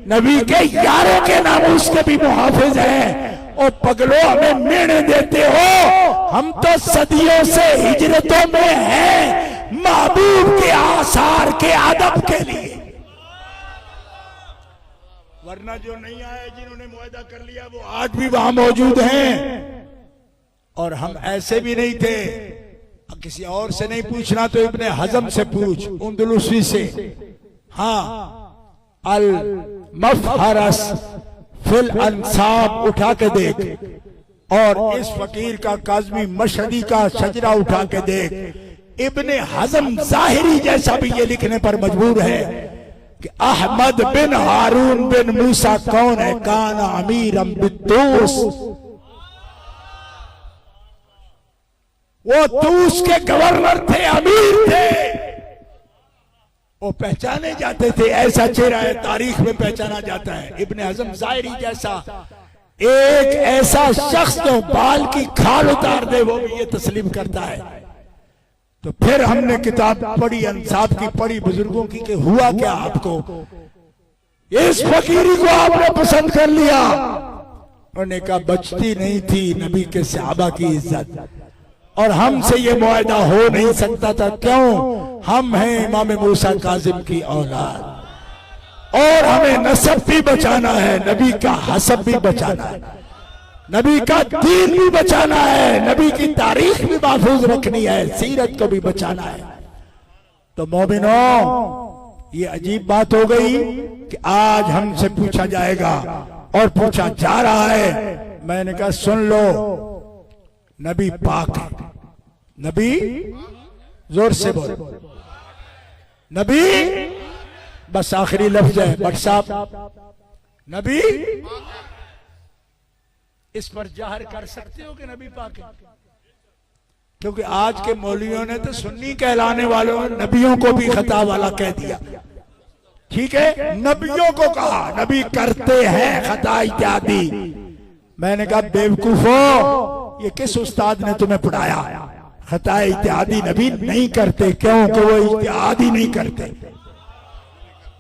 नबी के यारों के नामूस के भी मुहाफिज हैं। और पगलो हमें मेने देते हो, हम तो सदियों से हिजरतों में हैं महबूब के आसार के अदब के लिए। वरना जो नहीं आए, जिन्होंने मुआहदा कर लिया, वो आज भी वहां मौजूद हैं। और हम ऐसे भी नहीं थे, किसी और से नहीं पूछना तो इब्ने हजम से पूछ, उंदलुसी से। हाँ, अल मफहरस फिल अंसाब उठा के देख, और इस फकीर का काज़मी मशहदी का शजरा उठा के देख। इब्ने हजम ज़ाहिरी जैसा भी ये लिखने पर मजबूर है कि अहमद बिन हारून बिन मूसा कौन है, काना अमीरम बिद्दूस, वो तूस के गवर्नर थे, अमीर थे, वो पहचाने जाते थे। ऐसा चेहरा है, तारीख में पहचाना जाता है। इब्ने हजम ज़ाहिरी जैसा एक ऐसा शख्स जो बाल की खाल उतार दे, वो भी ये तस्लीम करता है। तो फिर हमने किताब पढ़ी, अंसाब की पढ़ी, बुजुर्गों की, कि हुआ क्या आपको? इस फकीरी को आपने पसंद कर लिया। उन्होंने कहा बचती नहीं थी नबी के सहाबा की इज्जत, और हमसे ये मुआहदा हो नहीं सकता था। क्यों? हम हैं इमाम मूसा काजिम की औलाद, और हमें नसब भी बचाना है, नबी का हसब भी बचाना है, नबी का दीन भी बचाना है, नबी की तारीख भी महफूज रखनी है, सीरत को भी बचाना है। तो मोमिनों, ये अजीब बात हो गई कि आज हमसे पूछा जाएगा, और पूछा जा रहा है। मैंने कहा सुन लो, नबी पाक है। नबी, जोर से बोलो, नबी, बस आखिरी लफ्ज है भट्ट साहब, नबी। इस पर जाहिर कर सकते हो कि नबी पाक है? क्योंकि आज के मौलवियों ने तो सुन्नी कहलाने वालों नबियों को भी खता वाला कह दिया। ठीक है, नबियों को कहा, नबी करते हैं खता इत्यादि, मैंने कहा बेवकूफो, ये किस उस्ताद ने तुम्हें पढ़ाया? खता इत्यादि नबी नहीं करते। क्यों? कि वो इत्यादि नहीं करते,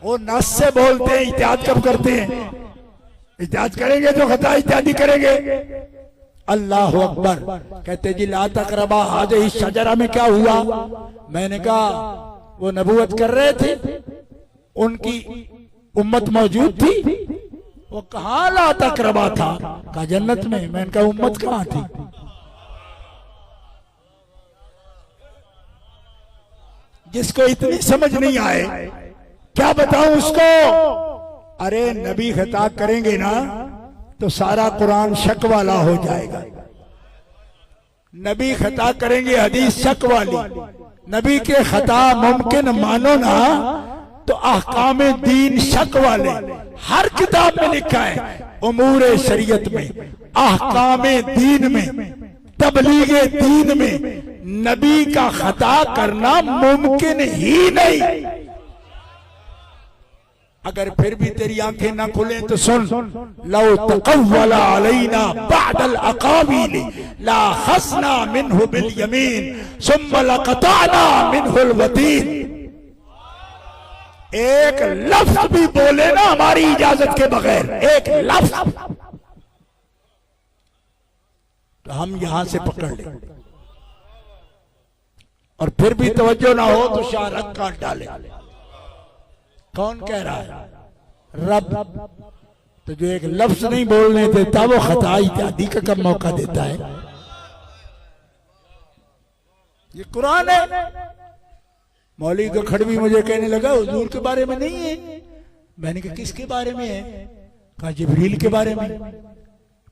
वो नस से बोलते हैं। इत्याद कब करते हैं? इत्याद करेंगे तो खता इत्यादि करेंगे। अल्लाह अकबर। कहते जी ला तकरबा हाज़िही शजरा में क्या हुआ? मैंने कहा वो नबूवत कर रहे थे, उनकी उम्मत मौजूद थी। वो कहाँ ला तकरबा था? कहा जन्नत में। मैंने कहा उम्मत कहाँ थी? जिसको इतनी समझ नहीं आए क्या बताऊं उसको? अरे नबी खता करेंगे ना तो सारा कुरान शक वाला हो जाएगा। नबी खता करेंगे हदीस शक वाली। नबी के खता मुमकिन मानो ना तो अहकाम दीन शक वाले। हर किताब में लिखा है उमूर शरीयत में, अहकाम दीन में, तबलीग दीन में नबी का खता करना मुमकिन ही नहीं। अगर फिर भी तेरी आंखें ना खुले तो सुन, लौ तक़व्वला अलैना बअदल अक़ावील ला खसना मिन्हु बिल यमीन सुम्मा लक़तअना मिन्हुल वतीन। एक लफ्ज भी बोले ना हमारी इजाजत के बगैर, एक लफ्ज, तो हम यहां से पकड़ ले। और फिर भी तवज्जो ना हो तो शाहरग काट डाले। कौन कह रहा है? रब। तो जो एक लफ्ज नहीं बोलने देता वो खता इत्यादि का कब मौका देता है? ये कुरान है। मौलवी का खड़वी मुझे कहने लगा हुजूर के बारे में नहीं है। मैंने कहा किसके बारे में है? कहा जिब्रील के बारे में।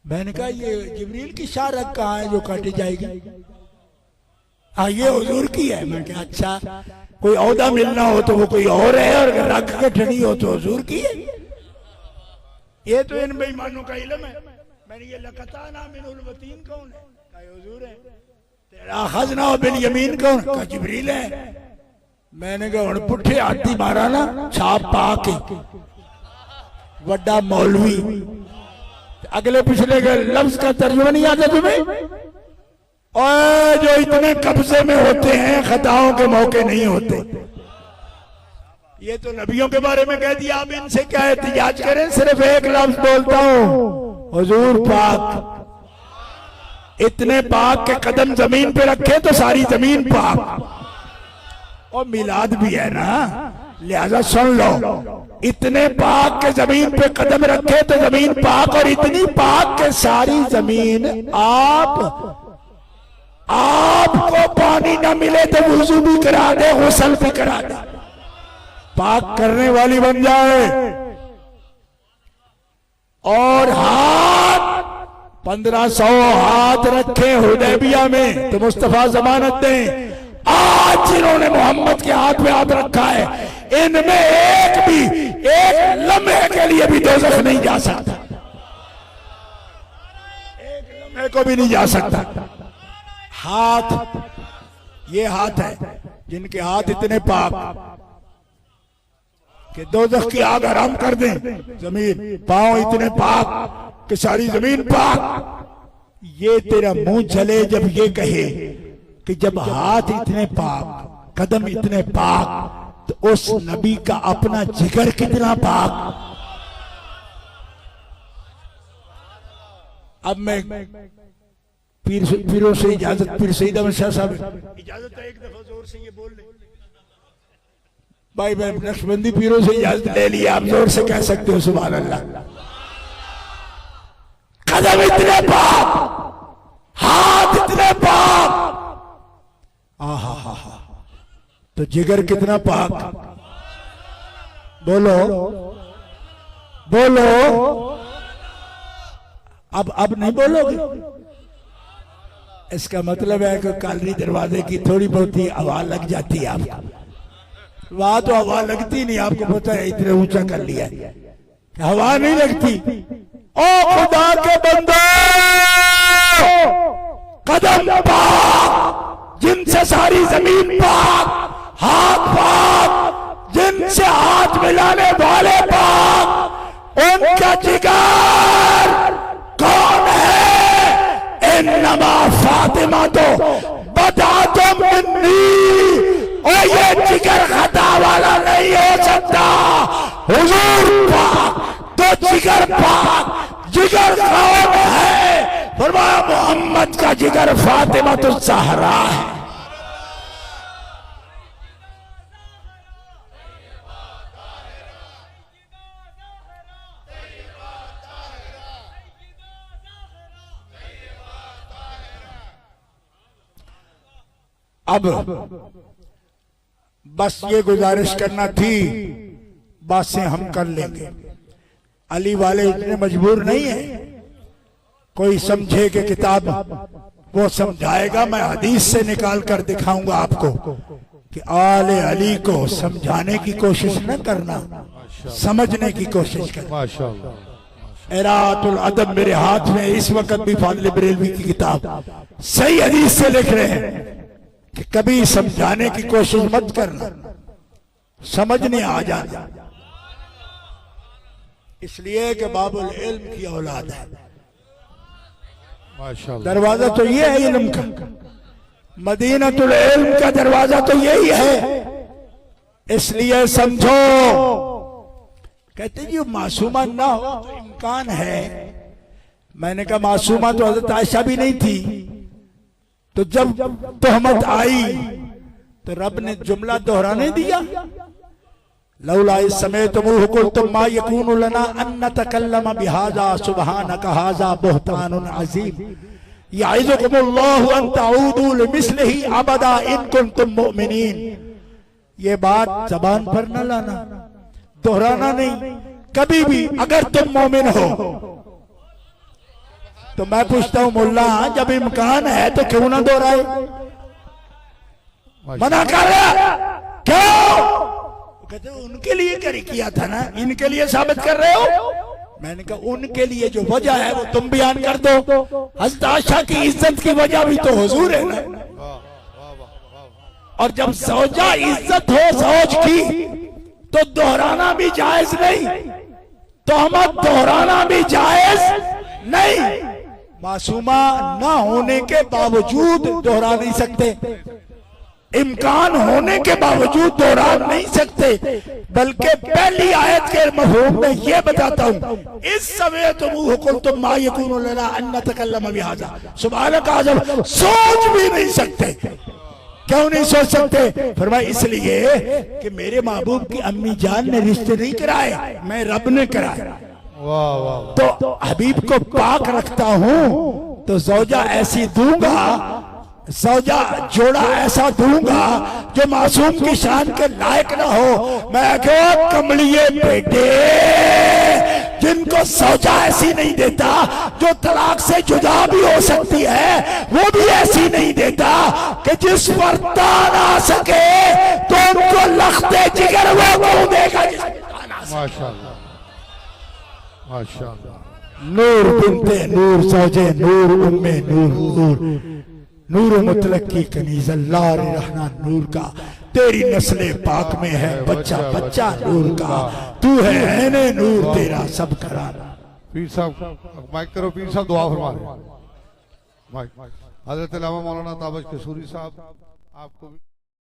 मैंने कहा ये जिब्रील की शाहरग कहाँ है जो काटी जाएगी? हाँ ये हुजूर की है। मैं कहा अच्छा, कोई औदा मिलना हो तो वो कोई और है, और रग कटनी हो तो हुजूर की है। ये तो इन बेईमानों का इल्म है। मैंने ये लक़तअना मिन्हुल वतीन कौन है? कहा हुजूर है। तेरा खज़ना बिल यमीन कौन? कहा जिब्रील है। मैंने कहा हुण पुठे हाथी मारा ना छाप पा के वड्डा मौलवी। अगले पिछले के लफ्ज का तर्जुमा नहीं आता तुम्हें? और जो इतने कब्जे में होते हैं खताओं के मौके नहीं होते। ये तो नबियों के बारे में कह दिया, आप इनसे क्या एहतिजाज करें? सिर्फ एक लफ्ज बोलता हूं, हुजूर पाक। इतने पाक के कदम जमीन पे रखे तो सारी जमीन पाक। और मिलाद भी है ना, लिहाजा सुन लो। इतने पाक के जमीन पे कदम रखे तो जमीन पाक, और इतनी पाक के सारी जमीन आपको पानी ना मिले तो वुजू भी करा दे, गुस्ल भी करा दे, पाक करने वाली बन जाए। और हाथ 1500 हाथ रखे हुदैबिया में तो मुस्तफा जमानत दें। आज जिन्होंने मोहम्मद के हाथ में हाथ रखा है इनमें एक भी एक लम्हे के लिए भी दोज़ख नहीं जा सकता, एक लम्हे को भी नहीं जा सकता। हाथ, ये हाथ है जिनके हाथ इतने पाक कि दोज़ख की आग हराम कर दें। जमीन, पांव इतने पाक कि सारी जमीन पाक। ये तेरा मुंह चले जब ये कहे कि जब हाथ इतने पाक, कदम इतने पाक, तो उस नबी का अपना जिगर कितना पाक। अब मैं पीरों से इजाजत, पीर सईद अहमद शाह साहब इजाजत है, एक दफा जोर से ये बोल ले भाई। मैं नक्शबंदी पीरों से इजाजत ले लिया, आप जोर से कह सकते हो सुभान अल्लाह। कदम इतने पाक, हाथ इतने पाक, आहा, तो जिगर कितना पाक। बोलो बोलो, अब नहीं बोलोगे? इसका मतलब है कि कालरी दरवाजे की थोड़ी बहुत ही हवा लग जाती है आपको। वहां तो हवा लगती नहीं, आपको पता है, इतने ऊंचा कर लिया है, हवा नहीं लगती। ओ खुदा के बंदो, कदम पाक जिनसे सारी जमीन पाक, हाथ पाक जिनसे हाथ मिलाने वाले पाक, उनका जिगर कौन है? इन्नमा फातिमा तो बदातुम मिन्नी, और ये जिगर खता वाला नहीं हो सकता। हुजूर पाक तो जिगर पाक, जिगर कौन है? फरमाया मोहम्मद का जिगर फातिमा तो ज़हरा है। अब बस ये गुजारिश करना थी, बातें हम कर लेंगे। अली वाले इतने मजबूर नहीं है, कोई समझे कि किताब वो समझाएगा, मैं हदीस से निकाल कर दिखाऊंगा आपको कि आले अली को समझाने की कोशिश न करना, समझने की कोशिश करना। एरातुल अदब मेरे हाथ में इस वक्त भी फाज़िल बरेलवी की किताब सही हदीस से लिख रहे हैं कि कभी समझाने की कोशिश मत करना, समझने आ जाना। इसलिए कि बाबुल इल्म की औलाद है। दरवाजा तो ये है इल्म का, मदीनतुल इल्म का दरवाजा तो यही है। इसलिए समझो, कहते जी मासूमा ना हो तो इम्कान है। मैंने कहा मासूमा तो हजरत आयशा भी नहीं थी, तो जब तहमत आई तो रब ने जुमला दोहराने दिया, लौला इस समय तुम कुल्तुम मा यकूनु लना अन नतकल्लम बिहाजा सुब्हानक हाजा बुहतानुन अजीम याइज़ुकुमुल्लाहु अन तऊदू लिमिस्लिही अबदा इन कुंतुम मुमिनीन। ये बात जबान पर न लाना, दोहराना नहीं। कभी भी अगर तुम मोमिन हो तो मैं पूछता हूं मुल्ला, जब इम्कान है तो क्यों ना दोहराए? मना कर रहा क्यों? कहते उनके लिए कर किया था ना, इनके लिए साबित कर रहे हो। मैंने कहा उनके लिए जो वजह है वो तुम बयान कर दो। हज़रत आयशा की इज्जत की वजह भी तो हुजूर है ना। और जब सौजा इज्जत हो सौज की तो दोहराना भी जायज नहीं, तोहमत दोहराना भी जायज नहीं। मासूमा ना होने के बावजूद दोहरा नहीं सकते, इम्कान होने के बावजूद दोहरा नहीं सकते। बल्कि पहली आयत के मफ़हूम में ये बताता हूं, इस समय तुम कुल्तुम मा यकूनु लना अन नतकल्लम बिहाज़ा सुब्हानक आज़म, सोच भी नहीं सकते। क्यों नहीं सोच सकते? फरमाया इसलिए कि मेरे महबूब की अम्मी जान ने रिश्ते नहीं कराए, मैं रब ने कराए। तो हबीब को पाक रखता हूं तो ज़ौजा ऐसी दूंगा, ज़ौजा जोड़ा ऐसा दूंगा जो मासूम की शान के लायक ना हो। मैं क्यों कमलिए बेटे जिनको सौजा ऐसी नहीं देता, जो तलाक से जुदा भी हो सकती है वो भी ऐसी नहीं देता कि जिस पर तान आ सके तो उनको लख्ते जिगर वो क्यों देगा? माशाअल्लाह माशाअल्लाह। नूर बिनते नूर सौजे नूर उम्मे नूर नूर नूर मुतलक की कनीज़ अल्लाह रहना नूर का, तेरी नस्ले पाक में है बच्चा बच्चा नूर का, तू है ऐने नूर तेरा सब कराना। पीर साहब माइक करो, पीर साहब दुआ फरमा रहे हैं। हजरत अल्लामा मौलाना ताबश कसूरी साहब आपको